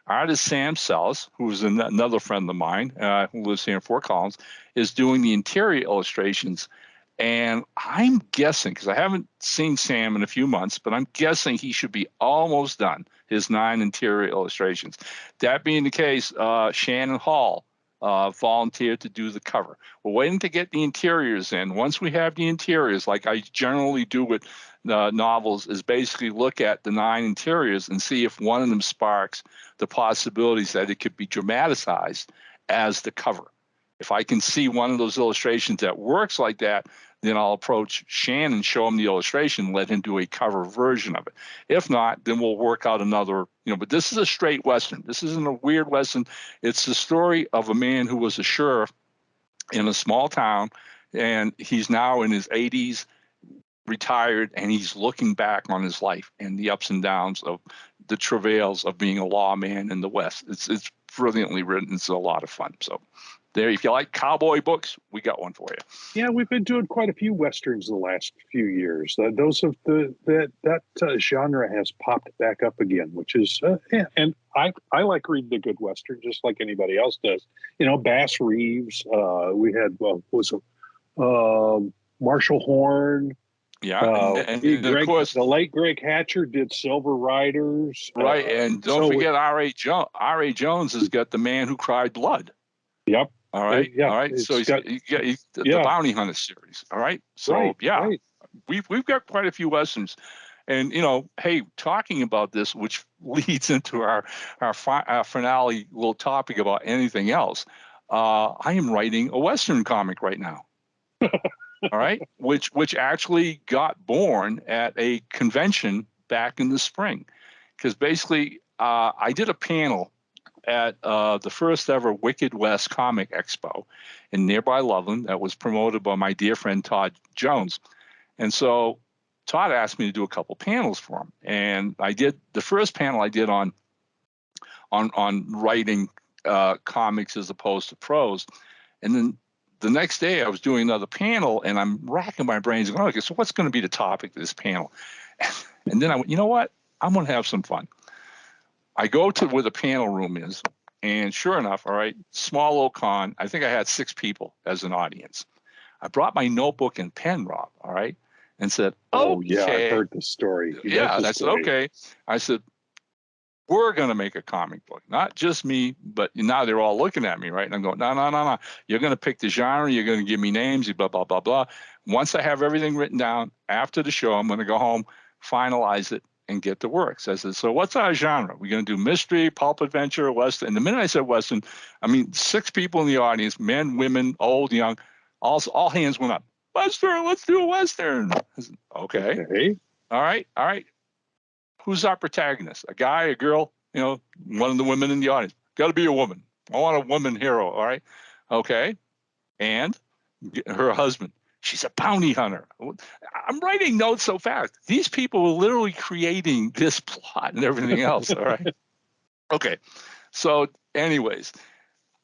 Artist Sam Sells, who's another friend of mine who lives here in Fort Collins, is doing the interior illustrations. And I'm guessing, because I haven't seen Sam in a few months, but I'm guessing he should be almost done his 9 interior illustrations. That being the case, Shannon Hall volunteered to do the cover. We're waiting to get the interiors in. Once we have the interiors, like I generally do with novels, is basically look at the 9 interiors and see if one of them sparks the possibilities that it could be dramatized as the cover. If I can see one of those illustrations that works like that, then I'll approach Shannon, show him the illustration, let him do a cover version of it. If not, then we'll work out another, but this is a straight Western. This isn't a weird Western. It's the story of a man who was a sheriff in a small town, and he's now in his 80s, retired, and he's looking back on his life and the ups and downs of the travails of being a lawman in the West. It's brilliantly written. It's a lot of fun. So there, if you like cowboy books, we got one for you. Yeah, we've been doing quite a few Westerns the last few years. That genre has popped back up again, which is, and I like reading a good Western just like anybody else does. Bass Reeves, we had, Marshall Horn. Yeah, and of course, the late Greg Hatcher did Silver Riders. Right, and don't forget R.A. Jones. R.A. Jones has got The Man Who Cried Blood. Yep. All right. Yeah. All right. So he's the Bounty Hunter series. All right. So right. We've got quite a few Westerns, and hey, talking about this, which leads into our finale little topic about anything else. I am writing a Western comic right now. All right, which actually got born at a convention back in the spring, because basically I did a panel at the first ever Wicked West Comic Expo in nearby Loveland that was promoted by my dear friend Todd Jones. And so Todd asked me to do a couple panels for him. And I did the first panel I did on writing comics as opposed to prose. And then the next day I was doing another panel, and I'm racking my brains going, okay, so what's going to be the topic of this panel? And then I went, you know what? I'm going to have some fun. I go to where the panel room is, and sure enough, all right, small little con. I think I had 6 people as an audience. I brought my notebook and pen, Rob, all right, and said, oh, yeah, I heard the story. I said, okay. I said, we're going to make a comic book, not just me, but now they're all looking at me, right? And I'm going, no. You're going to pick the genre. You're going to give me names, blah, blah, blah, blah. Once I have everything written down after the show, I'm going to go home, finalize it, and get to work. So I said, so what's our genre? We're going to do mystery, pulp adventure, Western. And the minute I said Western, I mean, 6 people in the audience, men, women, old, young, all hands went up. Western, let's do a Western. I said, okay. All right. Who's our protagonist? A guy, a girl, one of the women in the audience. Got to be a woman. I want a woman hero. All right. Okay. And her husband. She's a bounty hunter. I'm writing notes so fast. These people were literally creating this plot and everything else. All right. Okay. So anyways,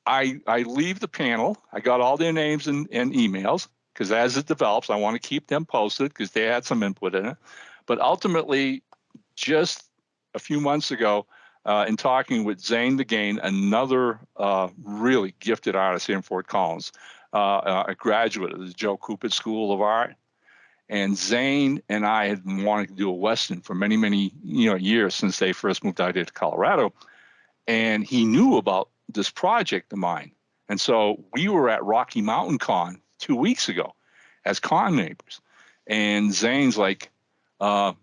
I leave the panel. I got all their names and emails because as it develops, I want to keep them posted because they had some input in it. But ultimately, just a few months ago, in talking with Zane the Gain, another really gifted artist here in Fort Collins, a graduate of the Joe Cooper School of Art. And Zane and I had been wanting to do a Western for many, many years since they first moved out here to Colorado. And he knew about this project of mine. And so we were at Rocky Mountain Con 2 weeks ago as con neighbors. And Zane's like, are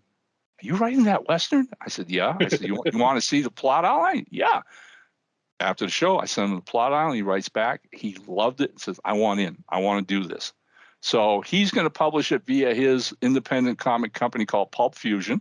you writing that Western? I said, yeah. I said, you want to see the plot outline? Yeah. After the show, I sent him the plot outline. He writes back. He loved it and says, I want in. I want to do this. So he's going to publish it via his independent comic company called Pulp Fusion.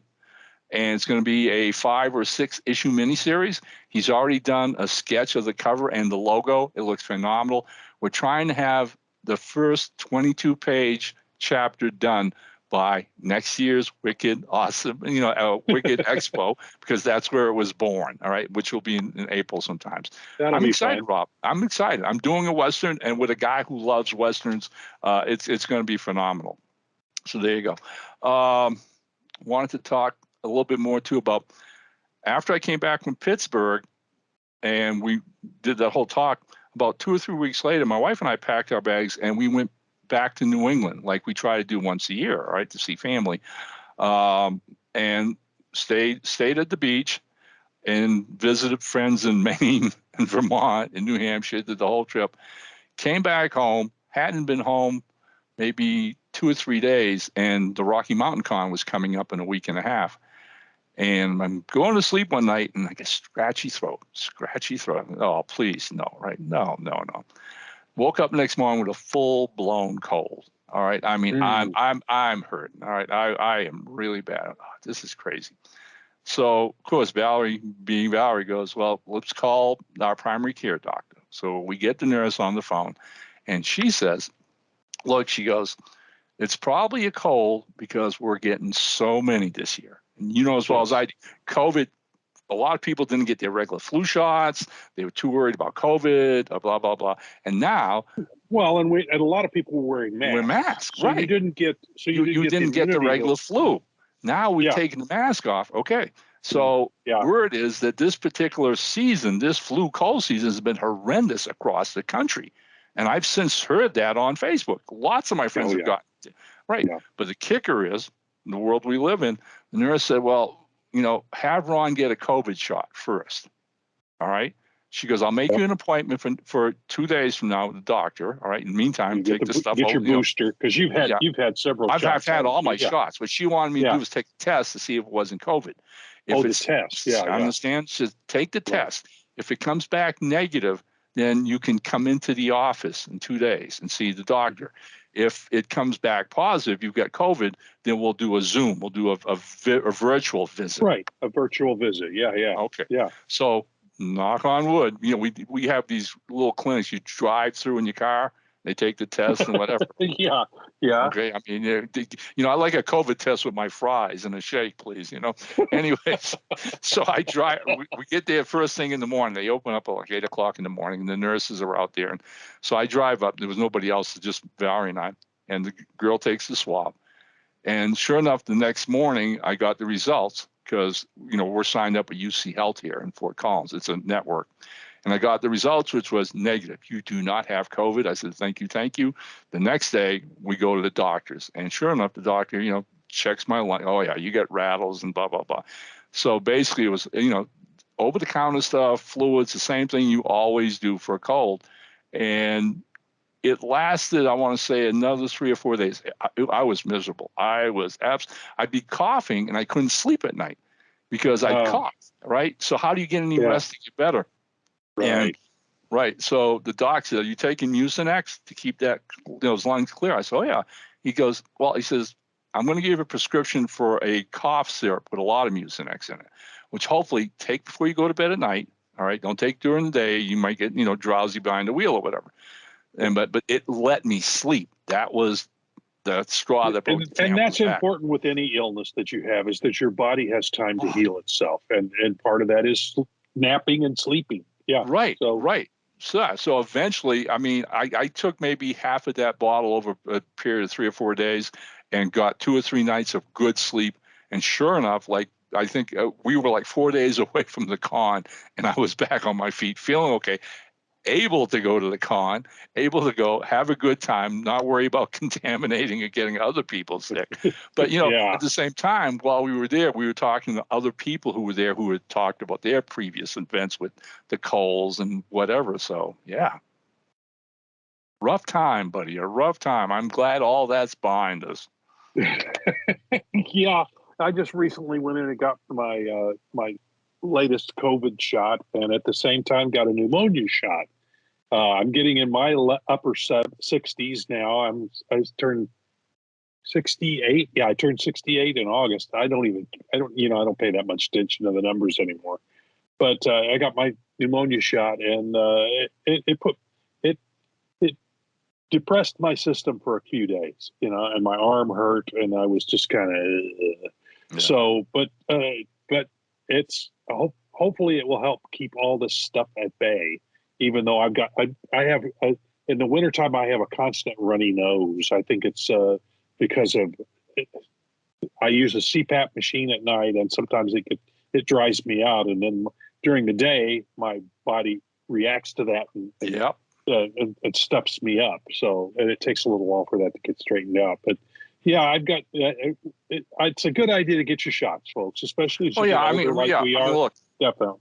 And it's going to be a 5 or 6 issue miniseries. He's already done a sketch of the cover and the logo. It looks phenomenal. We're trying to have the first 22-page chapter done by next year's Wicked Wicked Expo, because that's where it was born, all right, which will be in April sometimes. I'm excited, Rob. I'm excited. I'm doing a Western, and with a guy who loves Westerns, it's going to be phenomenal. So there you go. Wanted to talk a little bit more, too, about after I came back from Pittsburgh, and we did that whole talk, about 2 or 3 weeks later, my wife and I packed our bags, and we went back to New England, like we try to do once a year, right, to see family, and stayed at the beach and visited friends in Maine and Vermont and New Hampshire, did the whole trip, came back home, hadn't been home maybe 2 or 3 days, and the Rocky Mountain Con was coming up in a week and a half. And I'm going to sleep one night, and I get scratchy throat. Oh, please, no, right? No. Woke up next morning with a full-blown cold. All right. I mean, I'm hurting. All right. I am really bad. Oh, this is crazy. So, of course, Valerie goes, well, let's call our primary care doctor. So we get the nurse on the phone, and she says, look, she goes, it's probably a cold because we're getting so many this year. And you know as well as I do, COVID, a lot of people didn't get their regular flu shots. They were too worried about COVID, blah, blah, blah. And now... Well, and a lot of people were wearing masks. Wear masks, so right. You didn't get the regular flu. Now we've taken the mask off. Okay. So word is that this particular season, this flu cold season, has been horrendous across the country. And I've since heard that on Facebook. Lots of my friends have gotten it. Right. Yeah. But the kicker is, in the world we live in, the nurse said, well, have Ron get a COVID shot first. All right. She goes, I'll make you an appointment for 2 days from now with the doctor. All right. In the meantime, take the stuff. Get your booster, because you've had several shots. I've had all my shots. What she wanted me to do was take a test to see if it wasn't COVID. The test. Yeah. I understand. She says, take the test. If it comes back negative, then you can come into the office in 2 days and see the doctor. If it comes back positive, you've got COVID, then we'll do a Zoom. We'll do a virtual visit. Right, a virtual visit. Yeah. Okay. Yeah. So, knock on wood, we have these little clinics you drive through in your car. They take the test and whatever. Yeah. Okay. I mean, I like a COVID test with my fries and a shake, please. Anyways, so I drive. We get there first thing in the morning. They open up at like 8 o'clock in the morning, and the nurses are out there. And so I drive up. There was nobody else, just Valerie and I. And the girl takes the swab. And sure enough, the next morning I got the results because we're signed up at UC Health here in Fort Collins. It's a network. And I got the results, which was negative. You do not have COVID. I said, thank you. The next day, we go to the doctors. And sure enough, the doctor, checks my lung. Oh, yeah, you get rattles and blah, blah, blah. So basically, it was, over-the-counter stuff, fluids, the same thing you always do for a cold. And it lasted, I want to say, another 3 or 4 days. I was miserable. I'd be coughing, and I couldn't sleep at night. because I coughed, right? So how do you get any rest to get better? Right. And right. So the doc said, "Are you taking Mucinex to keep those lungs clear?" I said, "Oh yeah." He goes, "Well," he says, "I'm going to give you a prescription for a cough syrup with a lot of Mucinex in it, which hopefully take before you go to bed at night. All right, don't take during the day. You might get drowsy behind the wheel or whatever." And but it let me sleep. That was the straw that broke the and camel's that's back. important with any illness that you have, is that your body has time to heal itself, and part of that is napping and sleeping. Yeah. Right. So eventually, I mean, I took maybe half of that bottle over a period of 3 or 4 days and got 2 or 3 nights of good sleep. And sure enough, like I think we were like 4 days away from the con, and I was back on my feet, feeling okay, able to go to the con, able to go have a good time, not worry about contaminating and getting other people sick. But, at the same time, while we were there, we were talking to other people who were there who had talked about their previous events with the colds and whatever. So, yeah. Rough time, buddy. A rough time. I'm glad all that's behind us. Yeah. I just recently went in and got my my latest COVID shot, and at the same time got a pneumonia shot. I'm getting in my upper 60s now. I turned 68. Yeah, I turned 68 in August. I don't pay that much attention to the numbers anymore. But I got my pneumonia shot, and it depressed my system for a few days, and my arm hurt, and I was just kind of so. But it's hopefully it will help keep all this stuff at bay. Even though I have in the wintertime, I have a constant runny nose. I think it's because of I use a CPAP machine at night, and sometimes it dries me out, and then during the day, my body reacts to that and it stuffs me up. So, and it takes a little while for that to get straightened out. But yeah, I've got. It's a good idea to get your shots, folks, especially as you get older, we are. Look, definitely.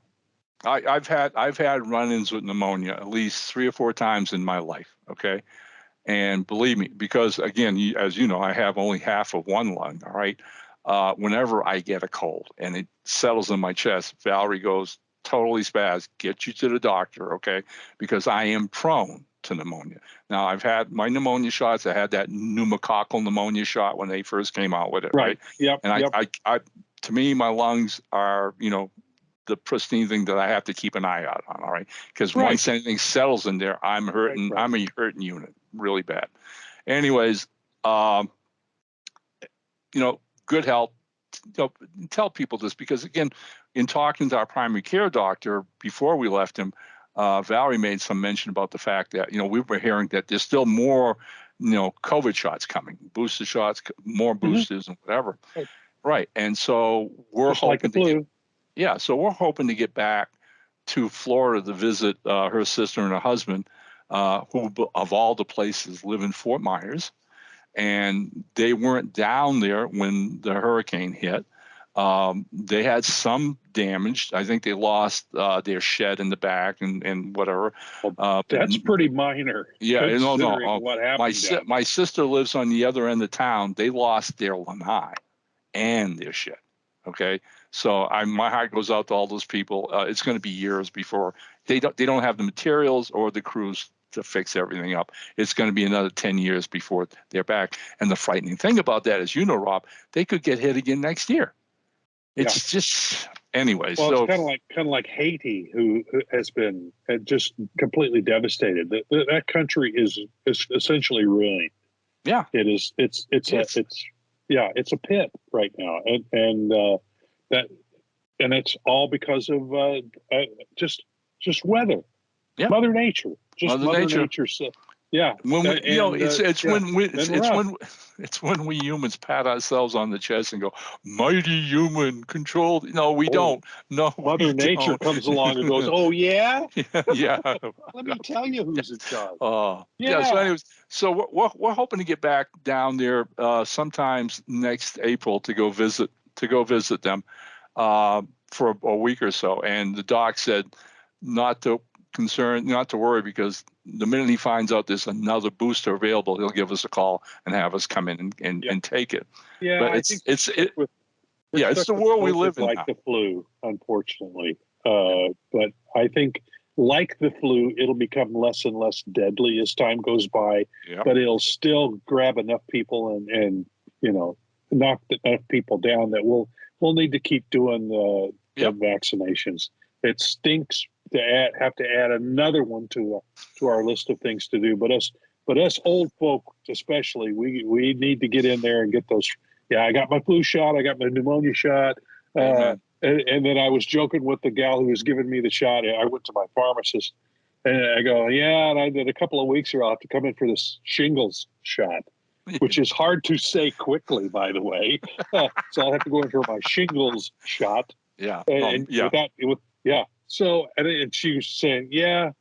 I've had run-ins with pneumonia at least 3 or 4 times in my life. Okay, and believe me, because again, as you know, I have only half of one lung. All right, whenever I get a cold and it settles in my chest, Valerie goes totally spaz. Get you to the doctor, okay? Because I am prone to pneumonia. Now, I've had my pneumonia shots. I had that pneumococcal pneumonia shot when they first came out with it, right? Yep. And I to me, my lungs are, the pristine thing that I have to keep an eye out on, all right? Because once anything settles in there, I'm hurting. Right. I'm a hurting unit, really bad. Anyways, good health. Tell people this because, again, in talking to our primary care doctor before we left him, Valerie made some mention about the fact that, we were hearing that there's still more, COVID shots coming, booster shots, more boosters and whatever. Right. And so we're just hoping we're hoping to get back to Florida to visit her sister and her husband, who of all the places live in Fort Myers. And they weren't down there when the hurricane hit. They had some damage. I think they lost their shed in the back and whatever. That's pretty minor. Yeah, no. What happened? My sister lives on the other end of town. They lost their lanai and their shed. Okay, so my heart goes out to all those people. It's going to be years before they don't have the materials or the crews to fix everything up. It's going to be another 10 years before they're back. And the frightening thing about that is, Rob, they could get hit again next year. It's just, anyways. Well, so it's kind of like Haiti, who has been just completely devastated. That country is essentially ruined. Yeah, it is. It's a pit right now, and it's all because of just weather. Yeah. Mother Nature. Just Mother Nature. Yeah. When it's when we humans pat ourselves on the chest and go, mighty human controlled. No, we don't. No, Mother Nature comes along and goes, oh yeah? Yeah. Let me tell you who's in charge. So anyways, so we're hoping to get back down there sometimes next April to go visit them for a week or so. And the doc said not to worry, because the minute he finds out there's another booster available, he'll give us a call and have us come in and take it. Yeah, but Yeah, it's the world we live in like now. the flu, unfortunately. But I think, like the flu, it'll become less and less deadly as time goes by. Yep. But it'll still grab enough people and knock enough people down that we'll need to keep doing the vaccinations. It stinks to have to add another one to our list of things to do. But us old folk especially, we need to get in there and get those. Yeah, I got my flu shot. I got my pneumonia shot. And then I was joking with the gal who was giving me the shot. I went to my pharmacist and I go, yeah, and I did a couple of weeks here. I'll have to come in for this shingles shot, which is hard to say quickly, by the way. So I'll have to go in for my shingles shot. Yeah. So, and she was saying, yeah,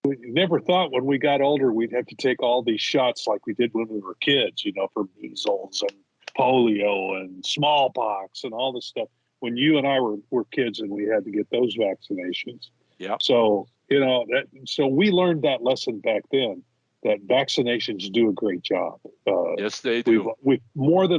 we never thought when we got older we'd have to take all these shots like we did when we were kids, for measles and polio and smallpox and all this stuff when you and I were kids and we had to get those vaccinations. Yeah. So, so we learned that lesson back then, that vaccinations do a great job. Yes, they do. We've almost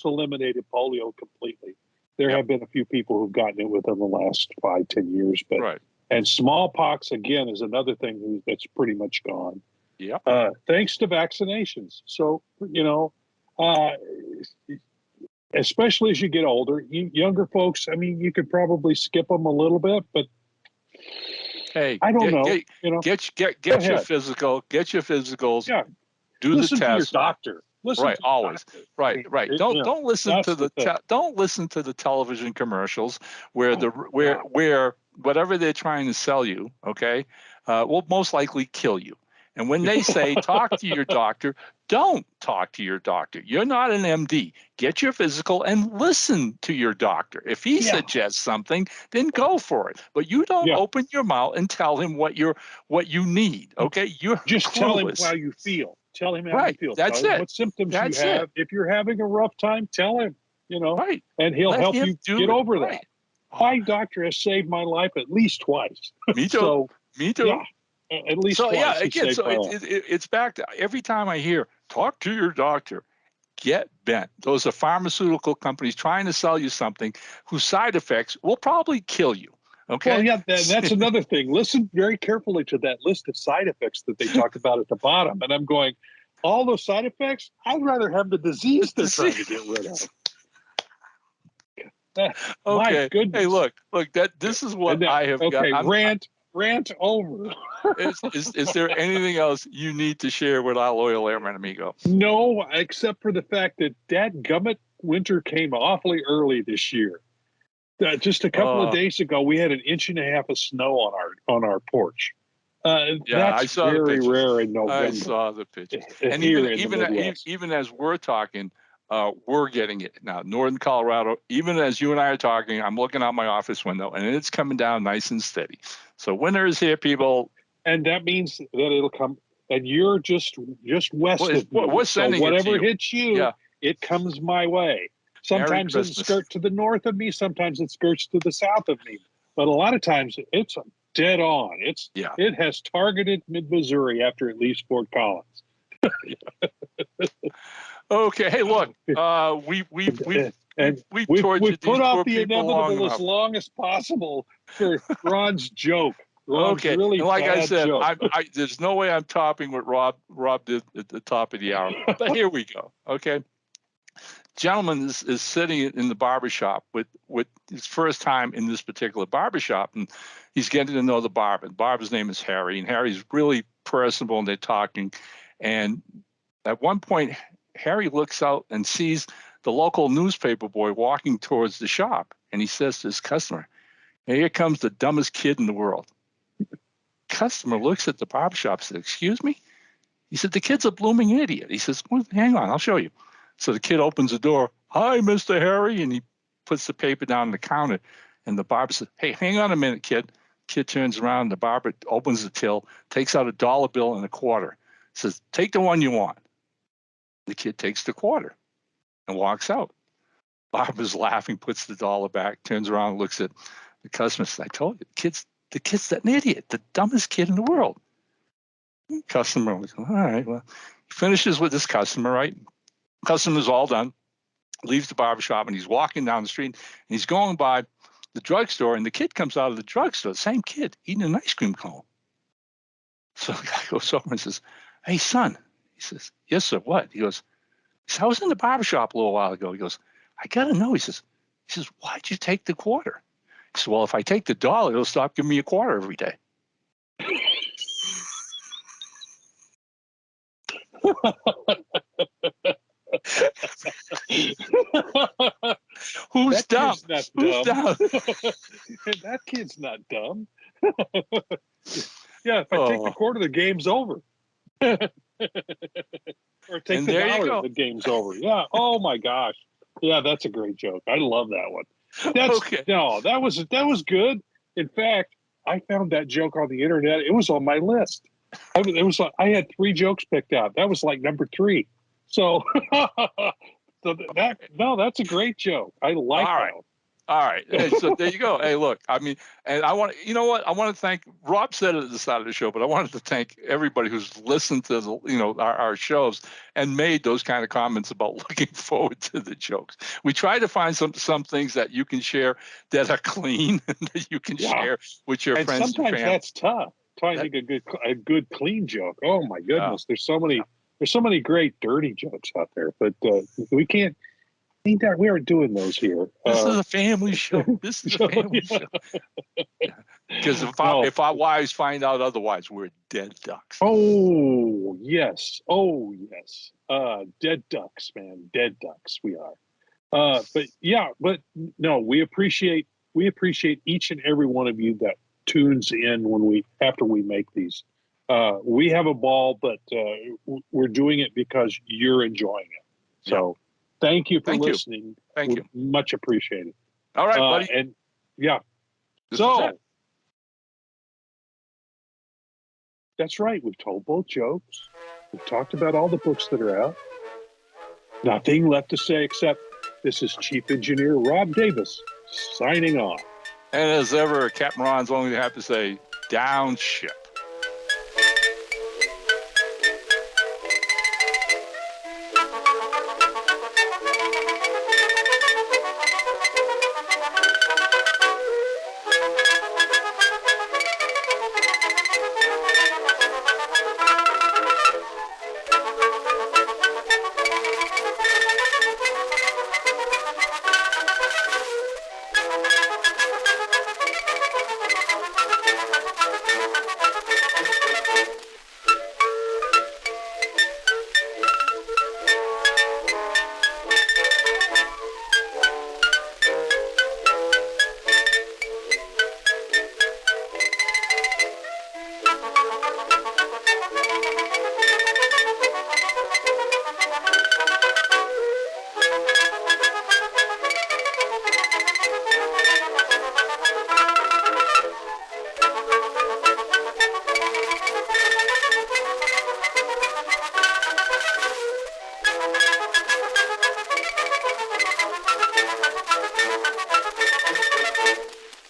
eliminated polio completely. There have been a few people who've gotten it within the last 5-10 years, but right. And smallpox again is another thing that's pretty much gone. Yeah. Thanks to vaccinations. So especially as you get older, younger folks. I mean, you could probably skip them a little bit, but hey, I don't know. Get your physical. Get your physicals. Yeah. Do Listen the to test. your doctor. Listen right, to your always. doctor. Right. Don't listen to don't listen to the television commercials where where whatever they're trying to sell you, okay, will most likely kill you. And when they say talk to your doctor, don't talk to your doctor. You're not an MD. Get your physical and listen to your doctor. If he suggests something, then go for it. But you don't open your mouth and tell him what you need. Okay, you're just clueless. Tell him how you feel. Tell him how you feel. That's tell him it. what symptoms you have. If you're having a rough time, tell him. Right. And he'll help you get over that. Oh. My doctor has saved my life at least twice. Me too. Me too. Yeah. At least so twice. Yeah, again, so it's back to every time I hear talk to your doctor, get bent. Those are pharmaceutical companies trying to sell you something whose side effects will probably kill you. Okay. Well, yeah, that's another thing. Listen very carefully to that list of side effects that they talk about at the bottom, and I'm going, all those side effects. I'd rather have the disease they're trying to get rid of. Okay. My goodness. Hey, look. This is what I have got. Okay, rant over. Is there anything else you need to share with our loyal airman amigo? No, except for the fact that dadgummit, winter came awfully early this year. Just a couple of days ago, we had 1.5 inches of snow on our porch. That's I saw very rare in November. I saw the picture. And even as we're talking, we're getting it now. Northern Colorado, even as you and I are talking, I'm looking out my office window, and it's coming down nice and steady. So winter is here, people. And that means that it'll come. And you're just west of me. We're sending so whatever it to you. hits you, it comes my way. Sometimes it skirts to the north of me. Sometimes it skirts to the south of me. But a lot of times it's dead on. It has targeted mid-Missouri after it leaves Fort Collins. Okay. Hey, look, we've put off the inevitable as long as possible for Ron's joke. Ron's really and like I said, joke. there's no way I'm topping what Rob did at the top of the hour. But here we go. Okay. Gentleman is sitting in the barbershop with his first time in this particular barbershop, and he's getting to know the barber. The barber's name is Harry, and Harry's really personable, and they're talking. And at one point, Harry looks out and sees the local newspaper boy walking towards the shop, and he says to his customer, "Here comes the dumbest kid in the world." Customer looks at the barbershop and says, "Excuse me?" He said, "The kid's a blooming idiot." He says, "Well, hang on, I'll show you." So the kid opens the door. "Hi, Mr. Harry," and he puts the paper down on the counter. And the barber says, "Hey, hang on a minute, kid." Kid turns around. The barber opens the till, takes out a $1 bill and a quarter. Says, "Take the one you want." The kid takes the quarter and walks out. Barber's laughing, puts the $1 back, turns around, looks at the customer. Says, "I told you, the kid's an idiot, the dumbest kid in the world." Customer was, all right, well, he finishes with this customer, right? Customer's all done. leaves the barbershop, and he's walking down the street, and he's going by the drugstore, and the kid comes out of the drugstore, the same kid, eating an ice cream cone. So the guy goes over and says, "Hey, son." He says, "Yes, sir. What?" He goes, "I was in the barbershop a little while ago." He goes, "I got to know." He says, "Why'd you take the quarter?" He said, "Well, if I take the dollar, it'll stop giving me a quarter every day." Who's dumb? Who's dumb? That kid's not dumb. Yeah, if I take the quarter, the game's over. Or take And the there you dollar, go. the game's over. Yeah. Oh my gosh. Yeah, that's a great joke. I love that one. That's Okay. No, that was good. In fact, I found that joke on the internet. It was on my list. I had 3 jokes picked out. That was like number 3. So, that's a great joke. I like All right. that one. All right. Hey, so there you go. Hey, look, I mean, and I want to, you know what? I want to thank, Rob said it at the start of the show, but I wanted to thank everybody who's listened to the, our shows and made those kind of comments about looking forward to the jokes. We try to find some things that you can share that are clean and that you can share with your friends and family. Sometimes that's tough. Finding a good clean joke. Oh my goodness. There's so many great dirty jokes out there, but we can't. We aren't doing those here. This is a family show. This is a family show. Because if our wives find out otherwise, we're dead ducks. Oh yes. Dead ducks, man. Dead ducks. We are. But no, we appreciate each and every one of you that tunes in after we make these. We have a ball, but we're doing it because you're enjoying it. So. Thank you for listening. Thank you. Much appreciated. All right, buddy. And yeah. So that's right. We've told both jokes. We've talked about all the books that are out. Nothing left to say except this is Chief Engineer Rob Davis signing off. And as ever, Captain Ron's only have to say, down ship.